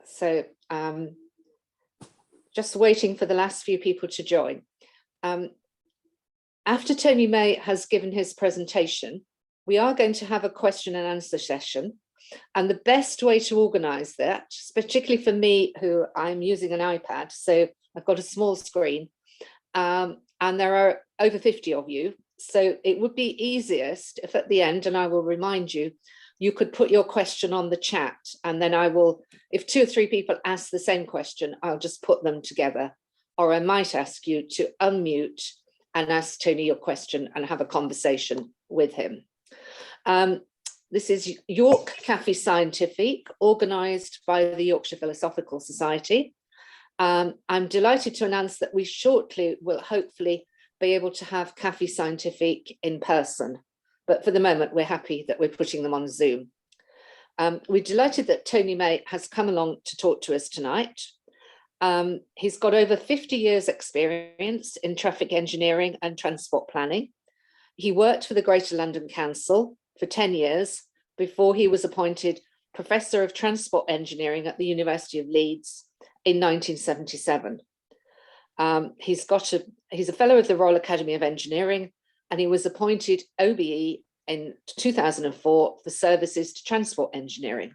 So just waiting for the last few people to join. After Tony May has given his presentation, we are going to have a question and answer session. And the best way to organise that, particularly for me, who I'm using an iPad, so I've got a small screen, and there are over 50 of you. So it would be easiest if at the end, and I will remind you, you could put your question on the chat, and then I will, if 2 or 3 people ask the same question, I'll just put them together. Or I might ask you to unmute and ask Tony your question and have a conversation with him. This is York Cafe Scientifique, organised by the Yorkshire Philosophical Society. I'm delighted to announce that we shortly will hopefully be able to have Cafe Scientifique in person. But for the moment, we're happy that we're putting them on Zoom. We're delighted that Tony May has come along to talk to us tonight. He's got over 50 years experience in traffic engineering and transport planning. He worked for the Greater London Council for 10 years before he was appointed Professor of Transport Engineering at the University of Leeds in 1977. He's a Fellow of the Royal Academy of Engineering, and he was appointed OBE in 2004 for services to transport engineering.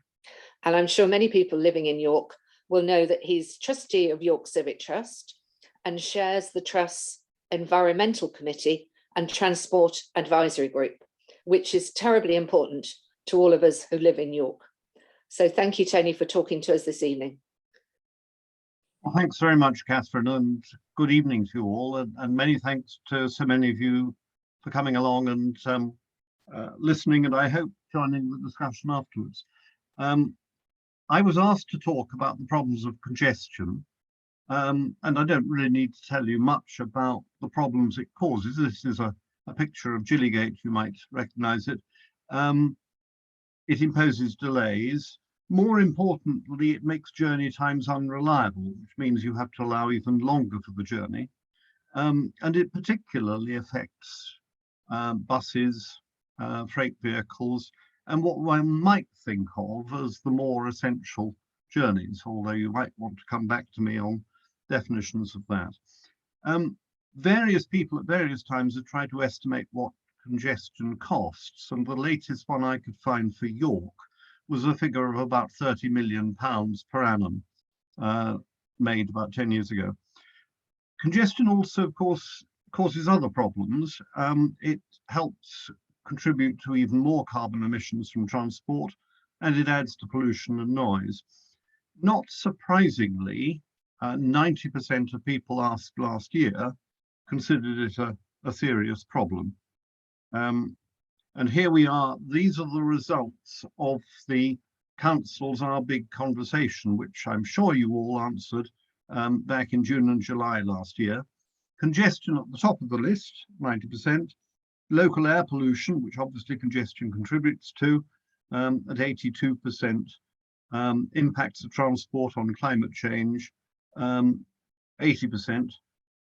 And I'm sure many people living in York will know that he's trustee of York Civic Trust and shares the Trust's Environmental Committee and Transport Advisory Group, which is terribly important to all of us who live in York. So thank you, Tony, for talking to us this evening. Well, thanks very much, Catherine, and good evening to you all, and many thanks to so many of you for coming along and listening, and I hope joining the discussion afterwards. I was asked to talk about the problems of congestion, and I don't really need to tell you much about the problems it causes. This is a picture of Gillygate, you might recognise it. It imposes delays. More importantly, it makes journey times unreliable, which means you have to allow even longer for the journey. And it particularly affects buses, freight vehicles, and what one might think of as the more essential journeys, although you might want to come back to me on definitions of that. Various people at various times have tried to estimate what congestion costs, and the latest one I could find for York was a figure of about £30 million per annum, made about 10 years ago. Congestion also, of course, causes other problems. It helps contribute to even more carbon emissions from transport, and it adds to pollution and noise. Not surprisingly, 90% of people asked last year considered it a serious problem. And here we are. These are the results of the Council's Our Big Conversation, which I'm sure you all answered back in June and July last year. Congestion at the top of the list, 90%. Local air pollution, which obviously congestion contributes to, at 82%. Impacts of transport on climate change, 80%.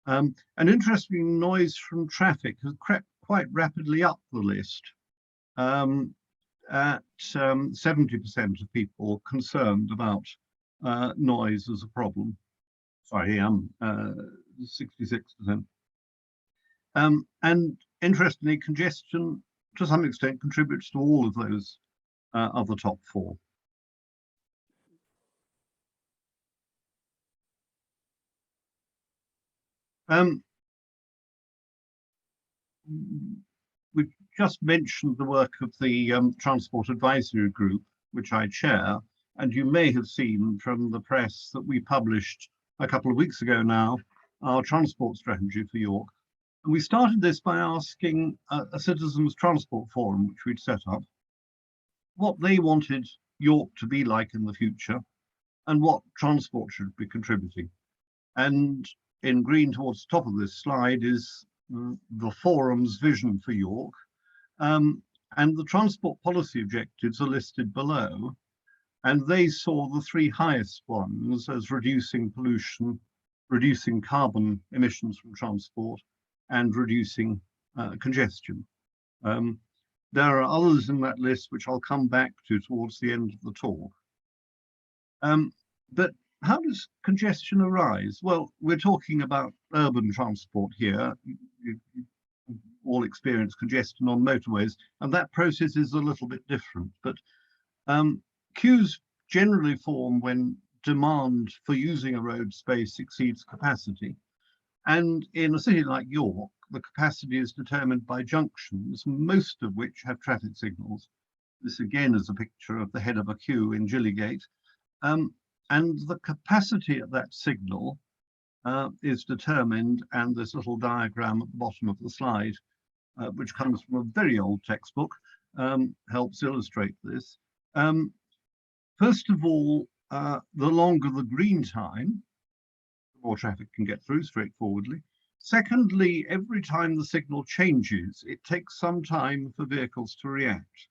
And interestingly, noise from traffic has crept quite rapidly up the list. At 70% of people concerned about noise as a problem. Sorry, 66%. And interestingly, congestion to some extent contributes to all of those other top 4. We've just mentioned the work of the Transport Advisory Group, which I chair, and you may have seen from the press that we published a couple of weeks ago now our transport strategy for York. And we started this by asking a citizens' transport forum, which we'd set up, what they wanted York to be like in the future and what transport should be contributing. And in green towards the top of this slide is the forum's vision for York, and the transport policy objectives are listed below, and they saw the 3 highest ones as reducing pollution, reducing carbon emissions from transport, and reducing congestion. There are others in that list which I'll come back to towards the end of the talk. But how does congestion arise? Well, we're talking about urban transport here. You all experience congestion on motorways, and that process is a little bit different. But queues generally form when demand for using a road space exceeds capacity. And in a city like York, the capacity is determined by junctions, most of which have traffic signals. This again is a picture of the head of a queue in Gillygate. And the capacity at that signal is determined, and this little diagram at the bottom of the slide, which comes from a very old textbook, helps illustrate this. First of all, the longer the green time, the more traffic can get through straightforwardly. Secondly, every time the signal changes, it takes some time for vehicles to react.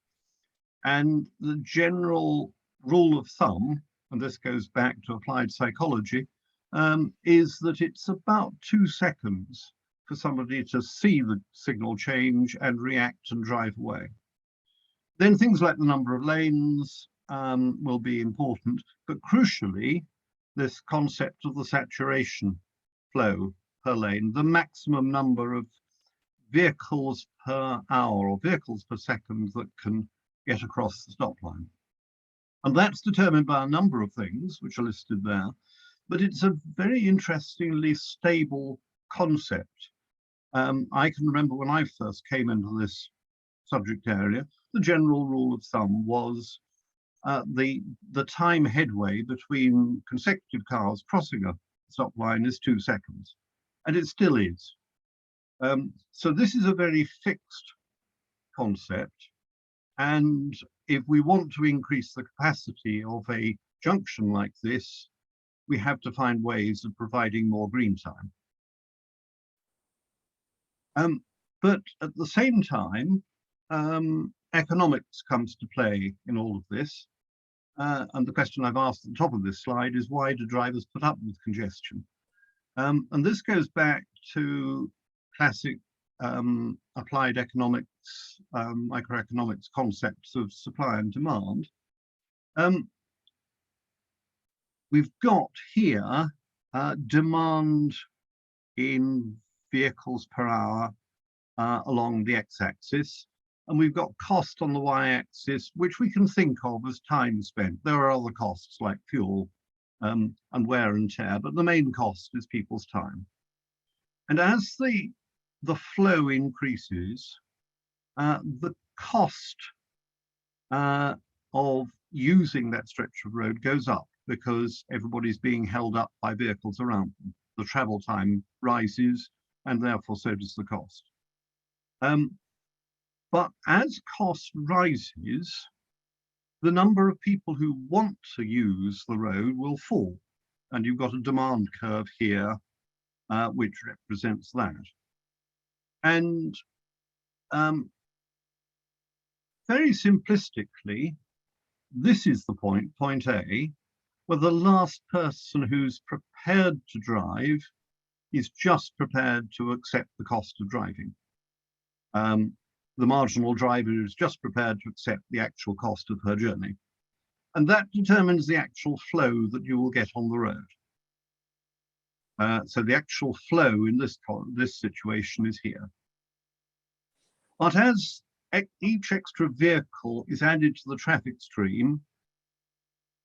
And the general rule of thumb, and this goes back to applied psychology, is that it's about 2 seconds for somebody to see the signal change and react and drive away. Then things like the number of lanes will be important, but crucially, this concept of the saturation flow per lane, the maximum number of vehicles per hour or vehicles per second that can get across the stop line. And that's determined by a number of things, which are listed there, but it's a very interestingly stable concept. I can remember when I first came into this subject area, the general rule of thumb was the time headway between consecutive cars crossing a stop line is 2 seconds, and it still is. So this is a very fixed concept, and if we want to increase the capacity of a junction like this, we have to find ways of providing more green time. But at the same time, economics comes to play in all of this. And the question I've asked at the top of this slide is, why do drivers put up with congestion? And this goes back to classic applied economics, microeconomics concepts of supply and demand. We've got here demand in vehicles per hour along the x-axis, and we've got cost on the y-axis, which we can think of as time spent. There are other costs like fuel and wear and tear, but the main cost is people's time. And as the flow increases, the cost of using that stretch of road goes up because everybody's being held up by vehicles around them. The travel time rises, and therefore so does the cost. But as cost rises, the number of people who want to use the road will fall. And you've got a demand curve here, which represents that. And very simplistically, this is the point A, where the last person who's prepared to drive is just prepared to accept the cost of driving. The marginal driver is just prepared to accept the actual cost of her journey. And that determines the actual flow that you will get on the road. So the actual flow in this situation is here. But as each extra vehicle is added to the traffic stream,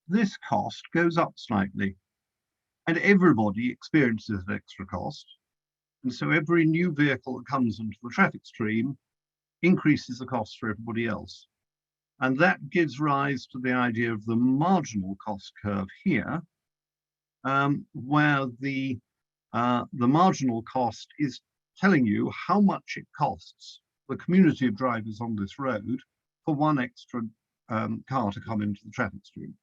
this cost goes up slightly. And everybody experiences that extra cost. And so every new vehicle that comes into the traffic stream increases the cost for everybody else. And that gives rise to the idea of the marginal cost curve here, where the marginal cost is telling you how much it costs the community of drivers on this road for one extra car to come into the traffic stream.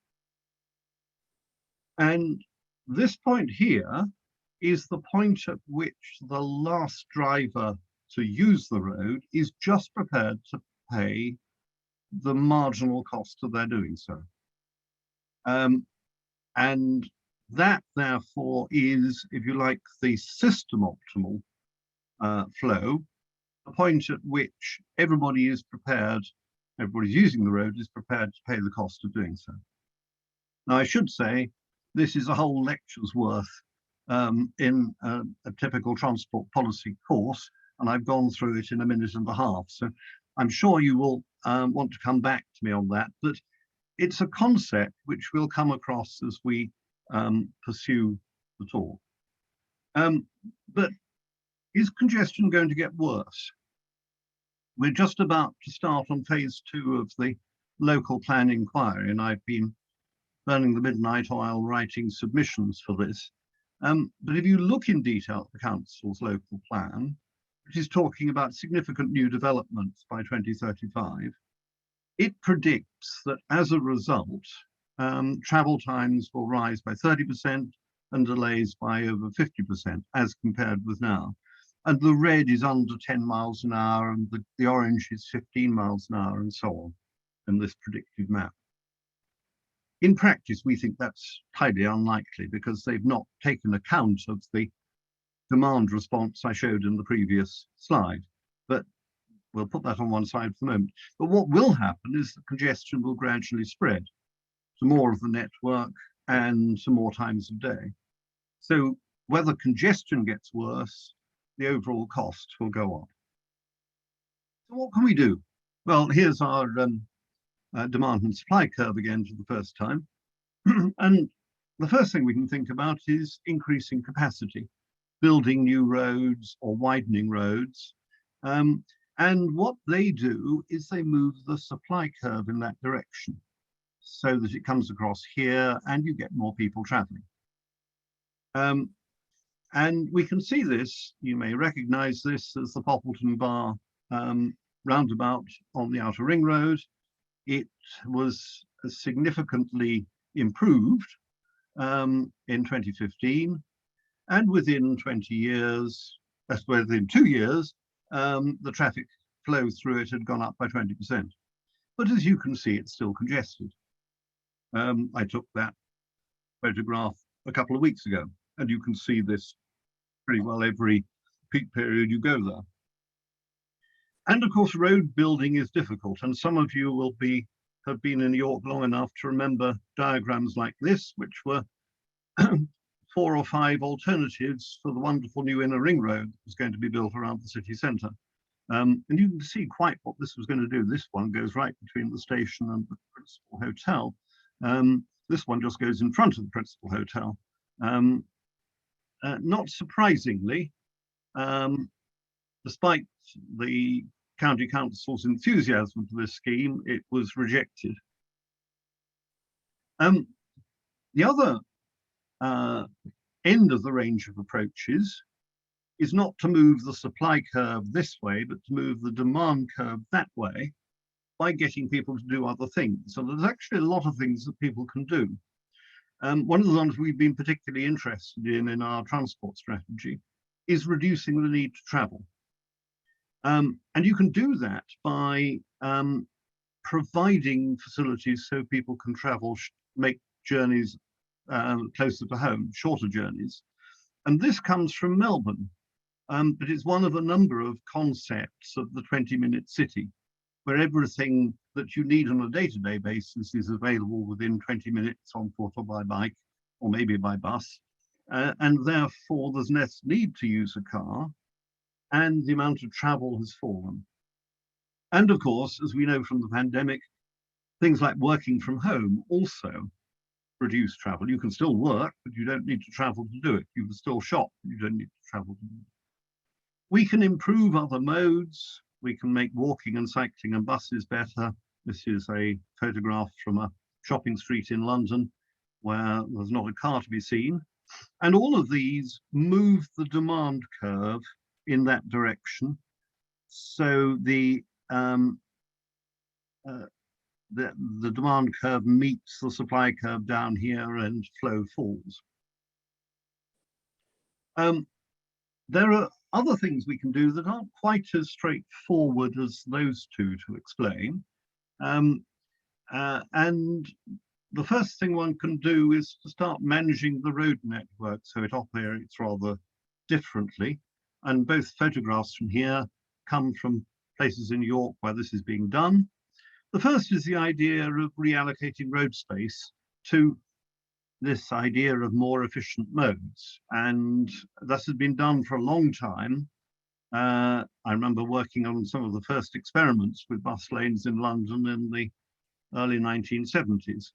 And this point here is the point at which the last driver to use the road is just prepared to pay the marginal cost of their doing so. And that, therefore, is, if you like, the system optimal flow. a point at which everybody's using the road is prepared to pay the cost of doing so. Now, I should say, this is a whole lecture's worth in a typical transport policy course, and I've gone through it in a minute and a half. So I'm sure you will want to come back to me on that, but it's a concept which we'll come across as we pursue the talk. But is congestion going to get worse? We're just about to start on phase 2 of the local plan inquiry, and I've been burning the midnight oil writing submissions for this. But if you look in detail at the council's local plan, which is talking about significant new developments by 2035, it predicts that as a result, travel times will rise by 30% and delays by over 50% as compared with now. And the red is under 10 miles an hour and the orange is 15 miles an hour and so on in this predicted map. In practice, we think that's highly unlikely because they've not taken account of the demand response I showed in the previous slide, but we'll put that on one side for the moment. But what will happen is that congestion will gradually spread to more of the network and to more times of day. So whether congestion gets worse, the overall cost will go up. So what can we do? Well, here's our demand and supply curve again for the first time. And the first thing we can think about is increasing capacity, building new roads or widening roads. And what they do is they move the supply curve in that direction so that it comes across here and you get more people traveling. And we can see this, you may recognize this as the Poppleton Bar roundabout on the Outer Ring Road. It was significantly improved in 2015, and within 20 years, within 2 years, the traffic flow through it had gone up by 20%. But as you can see, it's still congested. I took that photograph a couple of weeks ago, and you can see this pretty well every peak period you go there. And of course, road building is difficult, and some of you will have been in York long enough to remember diagrams like this, which were 4 or 5 alternatives for the wonderful new inner ring road that was going to be built around the city centre. And you can see quite what this was going to do. This one goes right between the station and the principal hotel. This one just goes in front of the principal hotel. Not surprisingly, despite the county council's enthusiasm for this scheme, it was rejected. The other end of the range of approaches is not to move the supply curve this way, but to move the demand curve that way by getting people to do other things. So there's actually a lot of things that people can do. One of the ones we've been particularly interested in our transport strategy is reducing the need to travel. And you can do that by providing facilities so people can travel, make journeys closer to home, shorter journeys. And this comes from Melbourne, but it's one of a number of concepts of the 20-minute city, where everything that you need on a day-to-day basis is available within 20 minutes on foot or by bike, or maybe by bus. And therefore, there's less need to use a car, and the amount of travel has fallen. And of course, as we know from the pandemic, things like working from home also reduce travel. You can still work, but you don't need to travel to do it. You can still shop, but you don't need to travel to do it. We can improve other modes. We can make walking and cycling and buses better. This is a photograph from a shopping street in London where there's not a car to be seen. And all of these move the demand curve in that direction. So the demand curve meets the supply curve down here and flow falls. There are other things we can do that aren't quite as straightforward as those two to explain. And the first thing one can do is to start managing the road network so it operates rather differently. And both photographs from here come from places in York where this is being done. The first is the idea of reallocating road space to this idea of more efficient modes. And this has been done for a long time. I remember working on some of the first experiments with bus lanes in London in the early 1970s.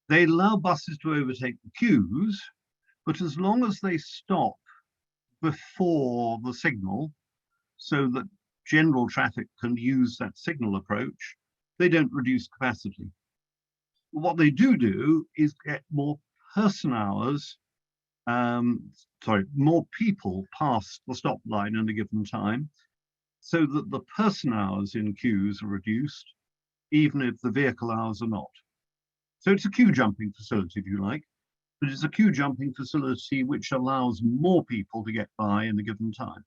They allow buses to overtake the queues, but as long as they stop before the signal, so that general traffic can use that signal approach, they don't reduce capacity. What they do is get more person hours, more people past the stop line in a given time, so that the person hours in queues are reduced, even if the vehicle hours are not. So it's a queue jumping facility, if you like, but it's a queue jumping facility which allows more people to get by in a given time.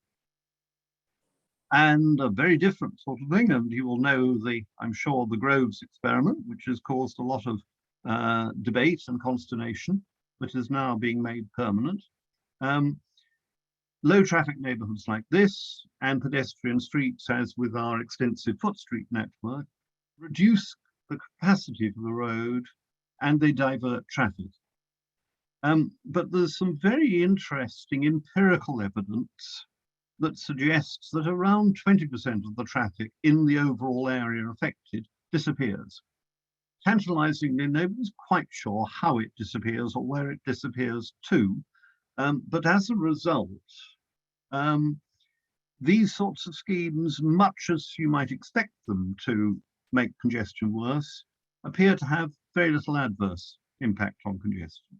And a very different sort of thing, and you will know I'm sure, the Groves experiment, which has caused a lot of debate and consternation, but is now being made permanent. Low traffic neighborhoods like this and pedestrian streets, as with our extensive foot street network, reduce the capacity for the road and they divert traffic. But there's some very interesting empirical evidence that suggests that around 20% of the traffic in the overall area affected disappears. Tantalizingly, nobody's quite sure how it disappears or where it disappears to, but as a result, these sorts of schemes, much as you might expect them to make congestion worse, appear to have very little adverse impact on congestion.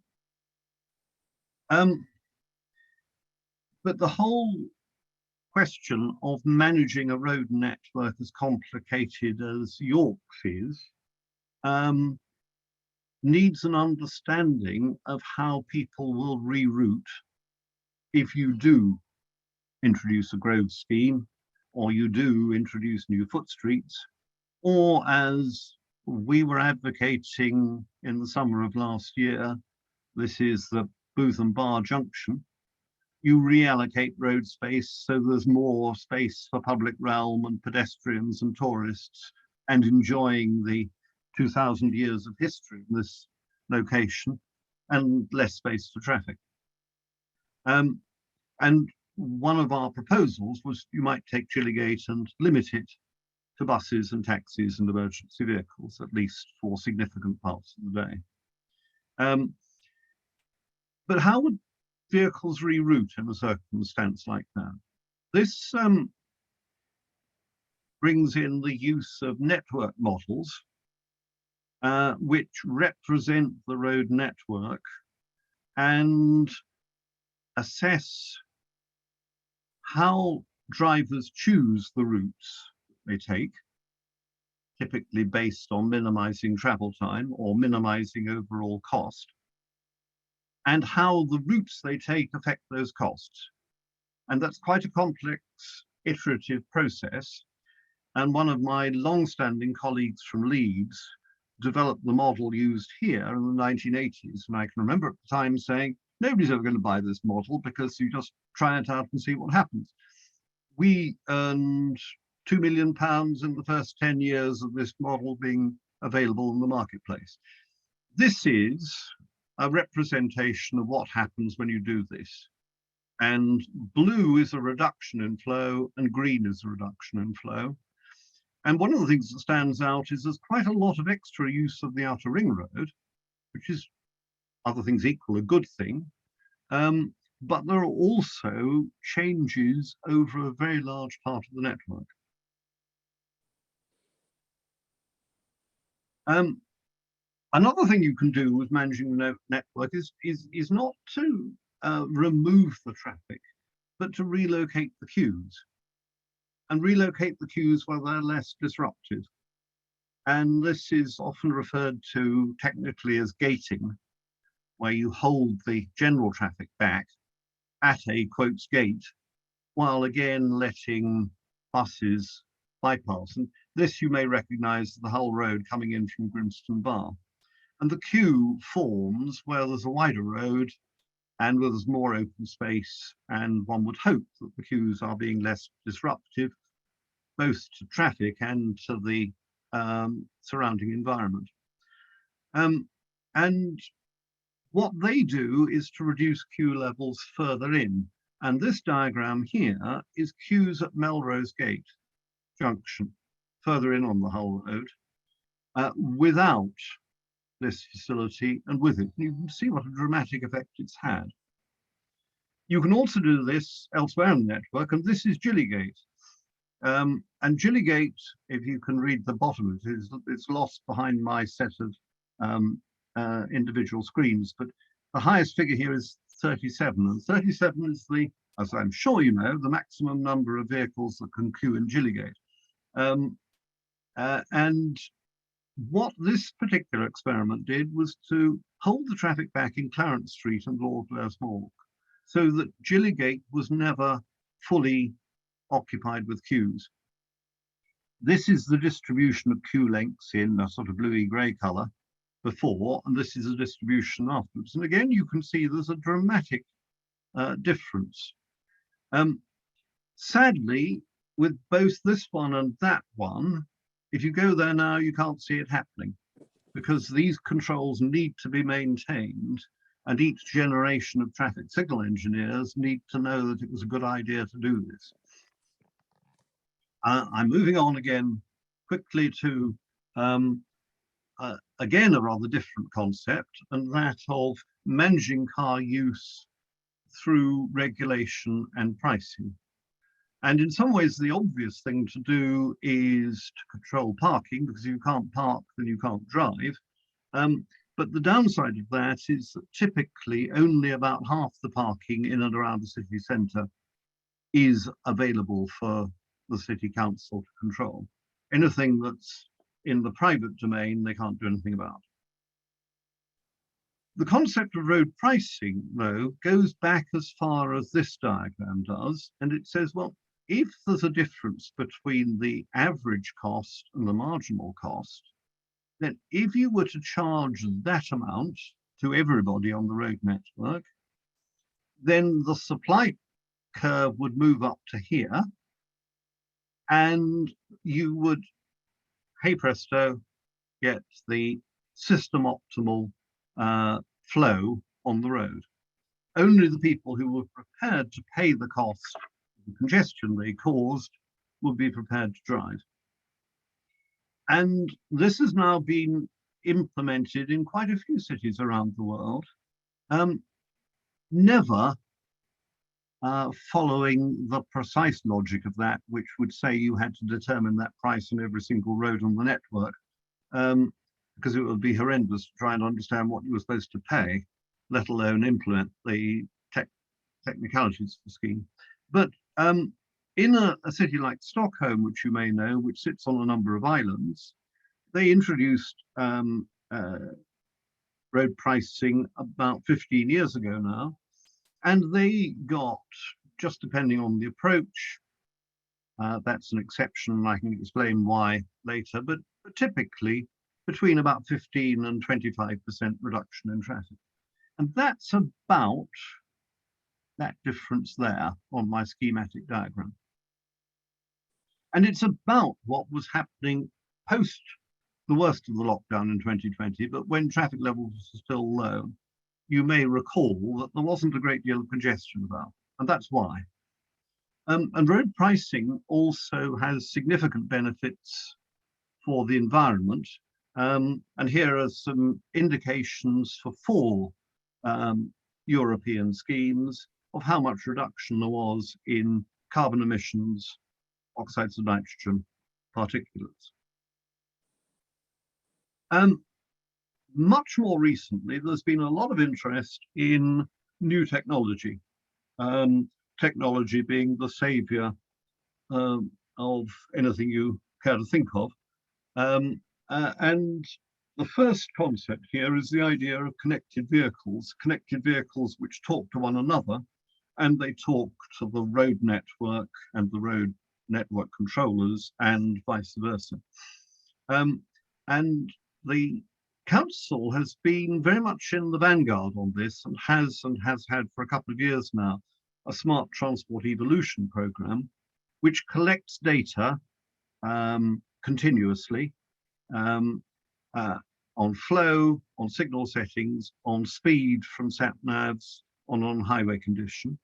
But the whole question of managing a road network as complicated as York's is, needs an understanding of how people will reroute if you do introduce a grove scheme, or you do introduce new foot streets, or as we were advocating in the summer of last year, this is the Booth and Bar Junction, you reallocate road space so there's more space for public realm and pedestrians and tourists and enjoying the 2,000 years of history in this location, and less space for traffic. And one of our proposals was you might take Chilligate and limit it to buses and taxis and emergency vehicles, at least for significant parts of the day. But how would vehicles reroute in a circumstance like that? This brings in the use of network models, which represent the road network and assess how drivers choose the routes they take, typically based on minimizing travel time or minimizing overall cost, and how the routes they take affect those costs. And that's quite a complex iterative process. And one of my long-standing colleagues from Leeds developed the model used here in the 1980s. And I can remember at the time saying, nobody's ever going to buy this model because you just try it out and see what happens. We earned £2 million in the first 10 years of this model being available in the marketplace. This is a representation of what happens when you do this. And blue is a reduction in flow and green is a reduction in flow. And one of the things that stands out is there's quite a lot of extra use of the outer ring road, which is, other things equal, a good thing. But there are also changes over a very large part of the network. Another thing you can do with managing the network is not to remove the traffic, but to relocate the queues. And relocate the queues where they're less disrupted. And this is often referred to technically as gating, where you hold the general traffic back at a quotes gate, while again letting buses bypass. And this you may recognize the Hull Road coming in from Grimston Bar. And the queue forms where there's a wider road and there's more open space, and one would hope that the queues are being less disruptive, both to traffic and to the surrounding environment. And what they do is to reduce queue levels further in. And this diagram here is queues at Melrose Gate Junction, further in on the Hull Road, without this facility and with it. You can see what a dramatic effect it's had. You can also do this elsewhere in the network, and this is Gillygate. And Gillygate, if you can read the bottom of it, it's lost behind my set of individual screens, but the highest figure here is 37, and 37 is the, as I'm sure you know, the maximum number of vehicles that can queue in Gillygate. And what this particular experiment did was to hold the traffic back in Clarence Street and Lord Blair's Walk, so that Gillygate was never fully occupied with queues. This is the distribution of queue lengths in a sort of bluey-grey colour before, and this is a distribution afterwards. And again, you can see there's a dramatic difference. Sadly, with both this one and that one, if you go there now, you can't see it happening, because these controls need to be maintained, and each generation of traffic signal engineers need to know that it was a good idea to do this. I'm moving on again quickly to, again, a rather different concept, and that of managing car use through regulation and pricing. And in some ways, the obvious thing to do is to control parking, because if you can't park, then you can't drive. But the downside of that is that typically only about half the parking in and around the city centre is available for the city council to control. Anything that's in the private domain, they can't do anything about. The concept of road pricing, though, goes back as far as this diagram does, and it says, well, if there's a difference between the average cost and the marginal cost, then if you were to charge that amount to everybody on the road network, then the supply curve would move up to here, and you would, hey presto, get the system optimal flow on the road. Only the people who were prepared to pay the cost of the congestion they caused would be prepared to drive. And this has now been implemented in quite a few cities around the world, never following the precise logic of that, which would say you had to determine that price on every single road on the network, because it would be horrendous to try and understand what you were supposed to pay, let alone implement the technicalities of the scheme. But in a city like Stockholm, which you may know, which sits on a number of islands, they introduced road pricing about 15 years ago now, and they got, just depending on the approach, that's an exception, and I can explain why later, but typically between about 15 and 25% reduction in traffic. And that's about that difference there on my schematic diagram. And it's about what was happening post the worst of the lockdown in 2020, but when traffic levels were still low. You may recall that there wasn't a great deal of congestion about, and that's why. And road pricing also has significant benefits for the environment. And here are some indications for 4 European schemes of how much reduction there was in carbon emissions, oxides of nitrogen, particulates. Much more recently, there's been a lot of interest in new technology, technology being the savior of anything you care to think of. And the first concept here is the idea of connected vehicles which talk to one another, and they talk to the road network and the road network controllers and vice versa. And the Council has been very much in the vanguard on this and has had for a couple of years now a smart transport evolution program, which collects data continuously on flow, on signal settings, on speed from sat navs, on highway condition,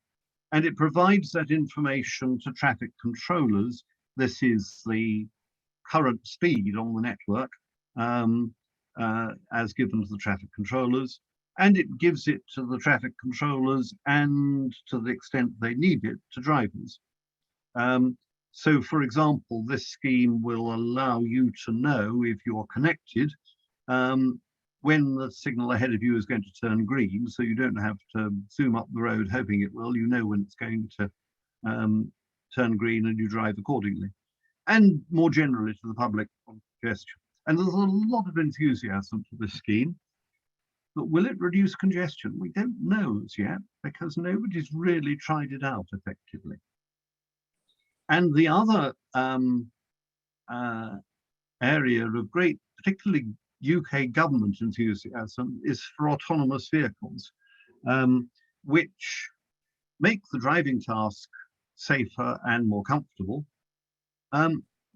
and it provides that information to traffic controllers. This is the current speed on the network as given to the traffic controllers, and it gives it to the traffic controllers and, to the extent they need it, to drivers. So, for example, this scheme will allow you to know if you're connected when the signal ahead of you is going to turn green, so you don't have to zoom up the road hoping it will. You know when it's going to turn green and you drive accordingly. And more generally to the public on congestion. And there's a lot of enthusiasm for this scheme. But will it reduce congestion? We don't know as yet, because nobody's really tried it out effectively. And the other area of great, particularly UK government enthusiasm, is for autonomous vehicles, which make the driving task safer and more comfortable.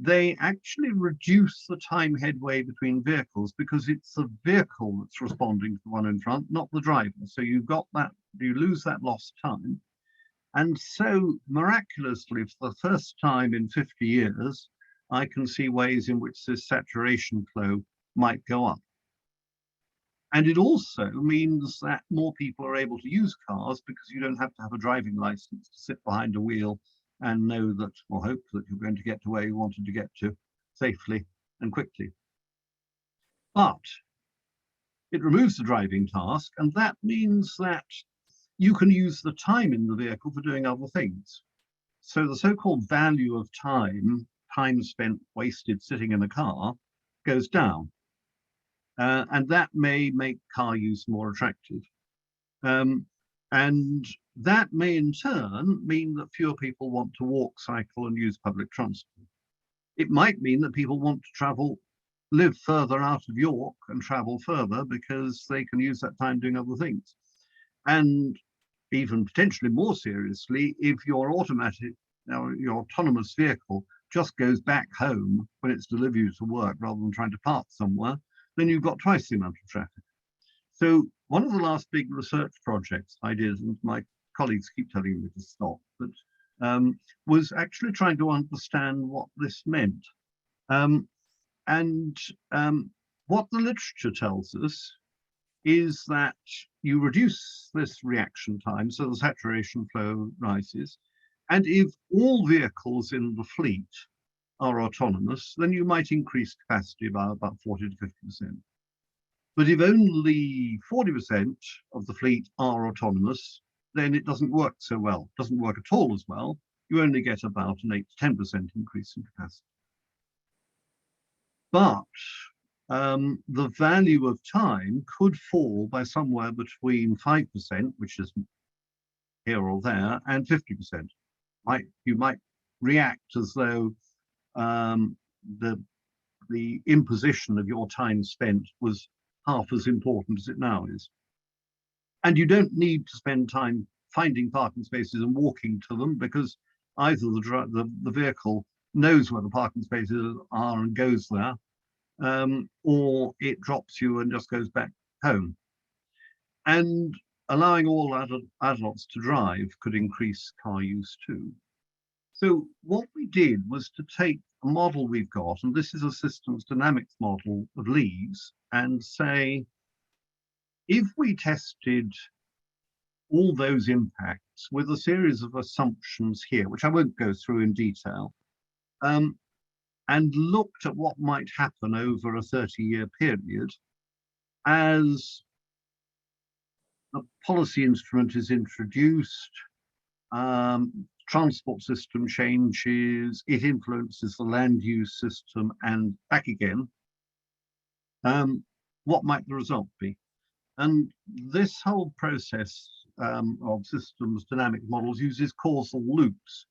They actually reduce the time headway between vehicles, because it's the vehicle that's responding to the one in front, not the driver. So you've got that, you lose that lost time. And so miraculously, for the first time in 50 years, I can see ways in which this saturation flow might go up. And it also means that more people are able to use cars, because you don't have to have a driving license to sit behind a wheel and know that, or hope that, you're going to get to where you wanted to get to safely and quickly. But it removes the driving task, and that means that you can use the time in the vehicle for doing other things. So the so-called value of time, time spent wasted sitting in a car, goes down. And that may make car use more attractive. And that may in turn mean that fewer people want to walk, cycle, and use public transport. It might mean that people want to travel, live further out of York and travel further, because they can use that time doing other things. And even potentially more seriously, if your your autonomous vehicle just goes back home when it's delivered you to work rather than trying to park somewhere, then you've got twice the amount of traffic. So one of the last big research projects I did, and my colleagues keep telling me to stop, but was actually trying to understand what this meant. What the literature tells us is that you reduce this reaction time, so the saturation flow rises. And if all vehicles in the fleet are autonomous, then you might increase capacity by about 40 to 50%. But if only 40% of the fleet are autonomous, then it doesn't work so well. It doesn't work at all as well. You only get about an 8 to 10% increase in capacity. But the value of time could fall by somewhere between 5%, which is here or there, and 50%. You might react as though the imposition of your time spent was half as important as it now is. And you don't need to spend time finding parking spaces and walking to them, because either the vehicle knows where the parking spaces are and goes there, or it drops you and just goes back home. And allowing all adults to drive could increase car use too. So what we did was to take a model we've got, and this is a systems dynamics model of Leeds, and say, if we tested all those impacts with a series of assumptions here, which I won't go through in detail, and looked at what might happen over a 30-year period as a policy instrument is introduced, transport system changes, it influences the land use system and back again, what might the result be? And this whole process of systems dynamic models uses causal loops,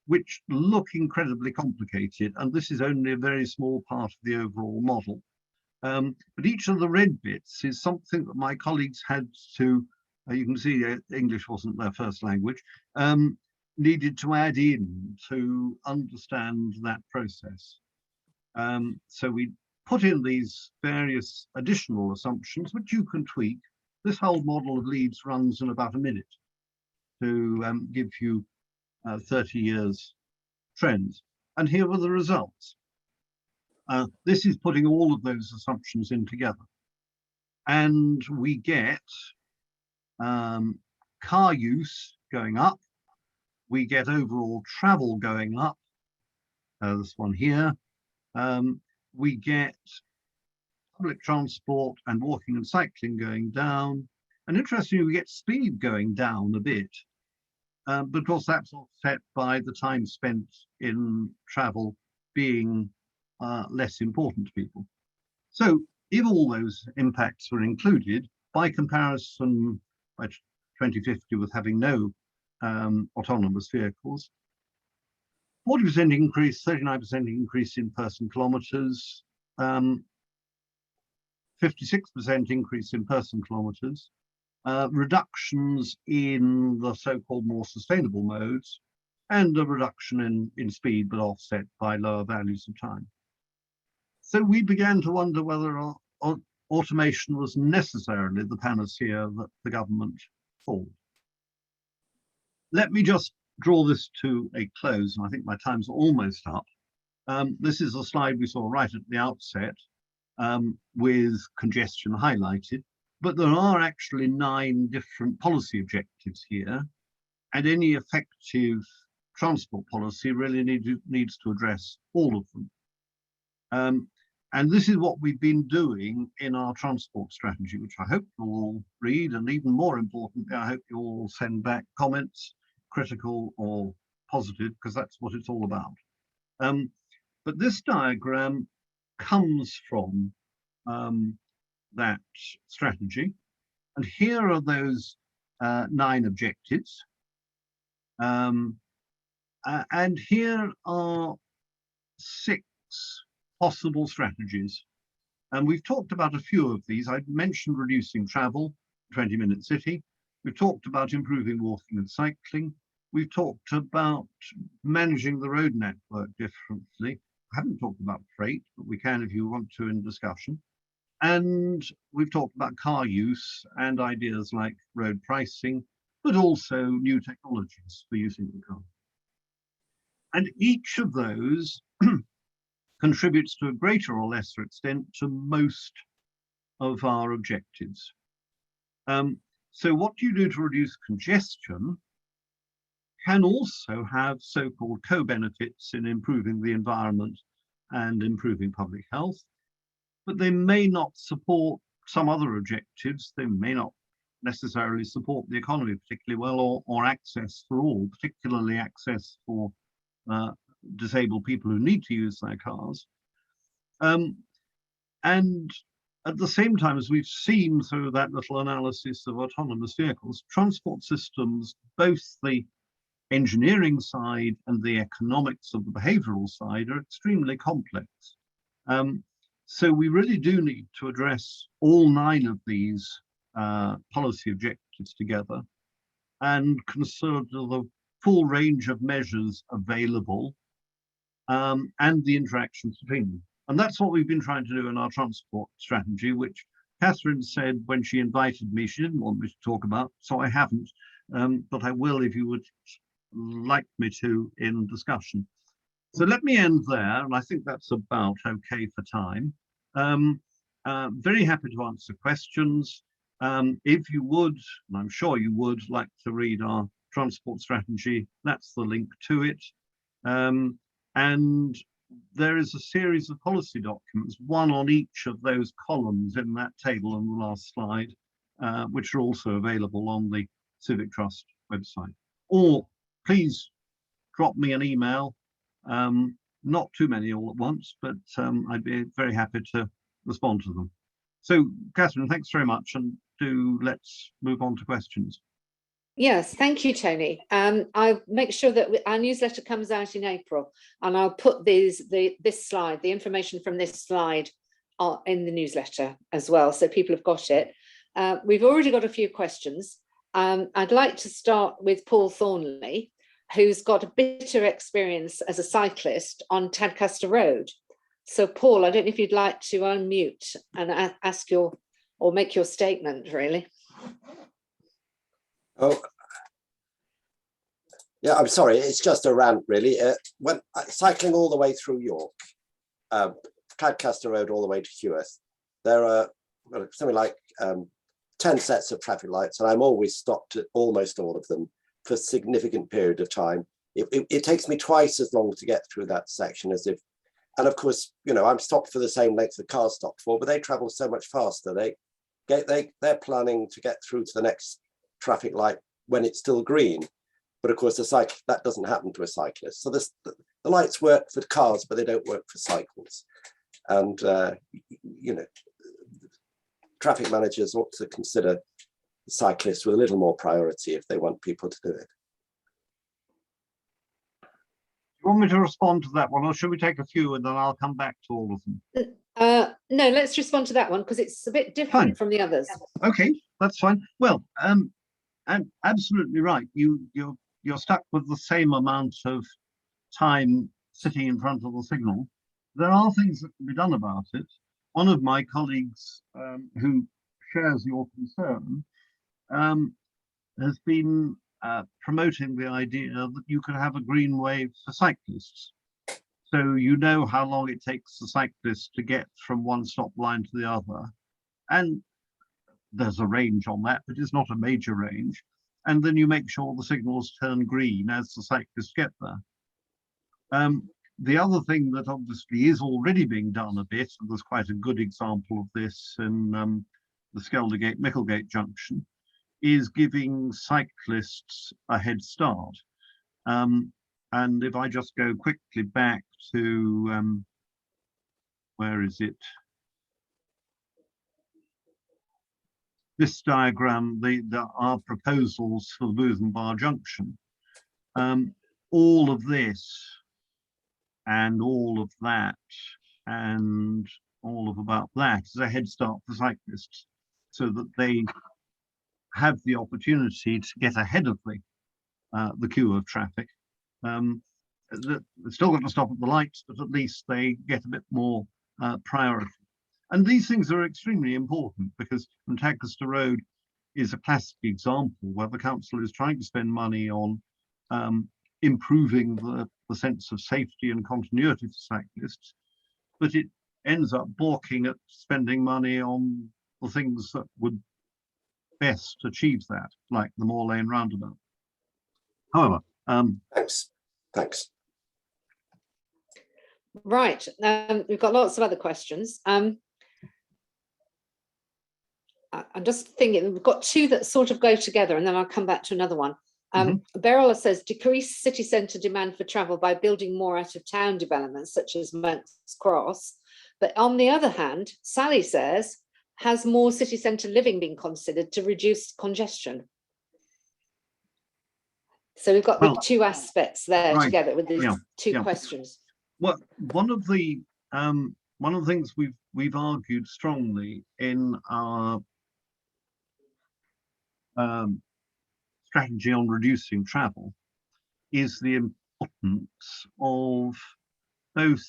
which look incredibly complicated, and this is only a very small part of the overall model. But each of the red bits is something that my colleagues had to, you can see English wasn't their first language, needed to add in to understand that process. So we put in these various additional assumptions, which you can tweak. This whole model of Leeds runs in about a minute to give you 30 years trends. And here are the results. This is putting all of those assumptions in together. And we get car use going up. We get overall travel going up. This one here. We get public transport and walking and cycling going down. And interestingly, we get speed going down a bit. But of course, that's offset by the time spent in travel being less important to people. So if all those impacts were included, by comparison, by 2050 with having no autonomous vehicles, 40% increase, 39% increase in person kilometers, 56% increase in person kilometers, reductions in the so-called more sustainable modes, and a reduction in speed, but offset by lower values of time. So we began to wonder whether automation was necessarily the panacea that the government thought. Let me just draw this to a close, and I think my time's almost up. This is a slide we saw right at the outset with congestion highlighted, but there are actually 9 different policy objectives here, and any effective transport policy really needs to address all of them. And this is what we've been doing in our transport strategy, which I hope you'll all read, and even more importantly, I hope you'll all send back comments, critical or positive, because that's what it's all about. But this diagram comes from that strategy, and here are those 9 objectives. And here are 6 possible strategies. And we've talked about a few of these. I mentioned reducing travel, 20-minute city. We've talked about improving walking and cycling. We've talked about managing the road network differently. I haven't talked about freight, but we can if you want to in discussion. And we've talked about car use and ideas like road pricing, but also new technologies for using the car. And each of those contributes to a greater or lesser extent to most of our objectives. So what you do to reduce congestion can also have so-called co-benefits in improving the environment and improving public health, but they may not support some other objectives. They may not necessarily support the economy particularly well, or access for all, particularly access for disabled people who need to use their cars. And at the same time, as we've seen through that little analysis of autonomous vehicles, transport systems, both the engineering side and the economics of the behavioral side, are extremely complex. So we really do need to address all 9 of these policy objectives together and consider the full range of measures available and the interactions between them. And that's what we've been trying to do in our transport strategy, which Catherine said when she invited me, she didn't want me to talk about, so I haven't, but I will if you would like me to in discussion. So let me end there, and I think that's about okay for time. Very happy to answer questions. If you would, and I'm sure you would, like to read our transport strategy, that's the link to it. And there is a series of policy documents, one on each of those columns in that table on the last slide, which are also available on the Civic Trust website. Or please drop me an email, not too many all at once, but I'd be very happy to respond to them. So, Catherine, thanks very much, and let's move on to questions. Yes, thank you, Tony. I'll make sure that our newsletter comes out in April, and I'll put this slide, the information from this slide, in the newsletter as well, so people have got it. We've already got a few questions. I'd like to start with Paul Thornley, who's got a bitter experience as a cyclist on Tadcaster Road. So Paul, I don't know if you'd like to unmute and ask your, or make your statement, really. Oh, yeah, I'm sorry, it's just a rant, really. When cycling all the way through York, Tadcaster Road all the way to Heworth, there are something like 10 sets of traffic lights, and I'm always stopped at almost all of them for a significant period of time. It takes me twice as long to get through that section as if, and of course, you know, I'm stopped for the same length the car stopped for, but they travel so much faster. They're planning to get through to the next traffic light when it's still green. But of course, that doesn't happen to a cyclist. So the lights work for cars, but they don't work for cycles. And, you know, traffic managers ought to consider cyclists with a little more priority if they want people to do it. You want me to respond to that one, or should we take a few and then I'll come back to all of them? No, let's respond to that one because it's a bit different from the others. Okay, that's fine. Well, and absolutely right. You're stuck with the same amount of time sitting in front of the signal. There are things that can be done about it. One of my colleagues who shares your concern has been promoting the idea that you could have a green wave for cyclists. So you know how long it takes the cyclist to get from one stop line to the other. And there's a range on that, but it's not a major range. And then you make sure the signals turn green as the cyclists get there. The other thing that obviously is already being done a bit, and there's quite a good example of this in the Skeldergate-Micklegate junction, is giving cyclists a head start. And if I just go quickly back to, where is it? This diagram, there are proposals for the Booth and Bar junction. All of this and all of that and all of about that is a head start for cyclists so that they have the opportunity to get ahead of the queue of traffic. They've still got to stop at the lights, but at least they get a bit more priority. And these things are extremely important because Tadcaster Road is a classic example where the council is trying to spend money on improving the sense of safety and continuity for cyclists, but it ends up balking at spending money on the things that would best achieve that, like the Moor Lane roundabout. However, Thanks. Right, we've got lots of other questions. I'm just thinking, we've got two that sort of go together and then I'll come back to another one. Beryl says, decrease city centre demand for travel by building more out of town developments such as Monk's Cross. But on the other hand, Sally says, has more city centre living been considered to reduce congestion? So we've got the two aspects there together with these two questions. Well, one of the things we've argued strongly in our strategy on reducing travel is the importance of both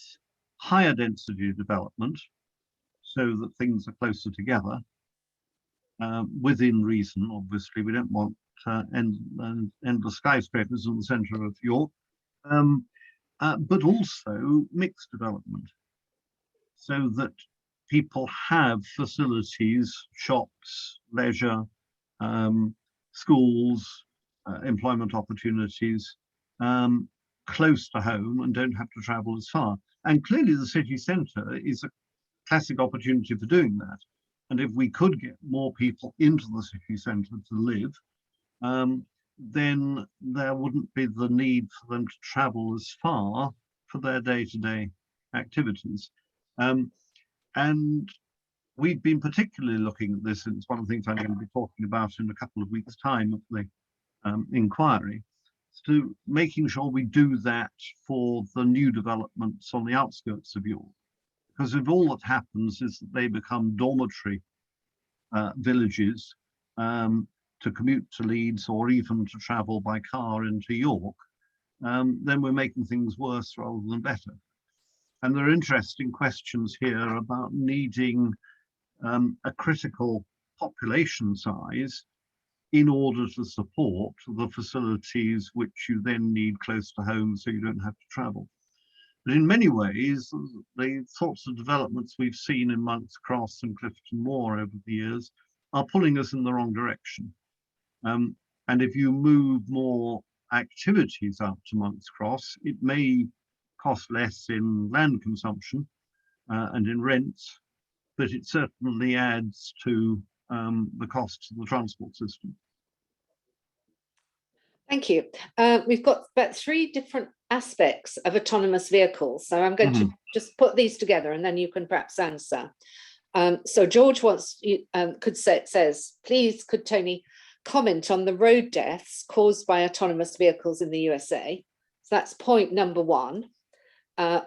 higher density development, so that things are closer together, within reason. Obviously, we don't want endless skyscrapers in the centre of York, but also mixed development, so that people have facilities, shops, leisure, schools, employment opportunities close to home and don't have to travel as far. And clearly the city centre is a classic opportunity for doing that. And if we could get more people into the city centre to live, then there wouldn't be the need for them to travel as far for their day-to-day activities. And we've been particularly looking at this, and it's one of the things I'm going to be talking about in a couple of weeks' time at the inquiry, to making sure we do that for the new developments on the outskirts of York. because if all that happens is that they become dormitory villages to commute to Leeds or even to travel by car into York, then we're making things worse rather than better. And there are interesting questions here about needing a critical population size in order to support the facilities which you then need close to home so you don't have to travel. But in many ways, the sorts of developments we've seen in Monk's Cross and Clifton Moor over the years are pulling us in the wrong direction. And if you move more activities up to Monk's Cross, it may cost less in land consumption and in rents, but it certainly adds to the costs of the transport system. Thank you. We've got about 3 different aspects of autonomous vehicles. So I'm going to just put these together and then you can perhaps answer. So George wants, says, please could Tony comment on the road deaths caused by autonomous vehicles in the USA? So that's point number 1.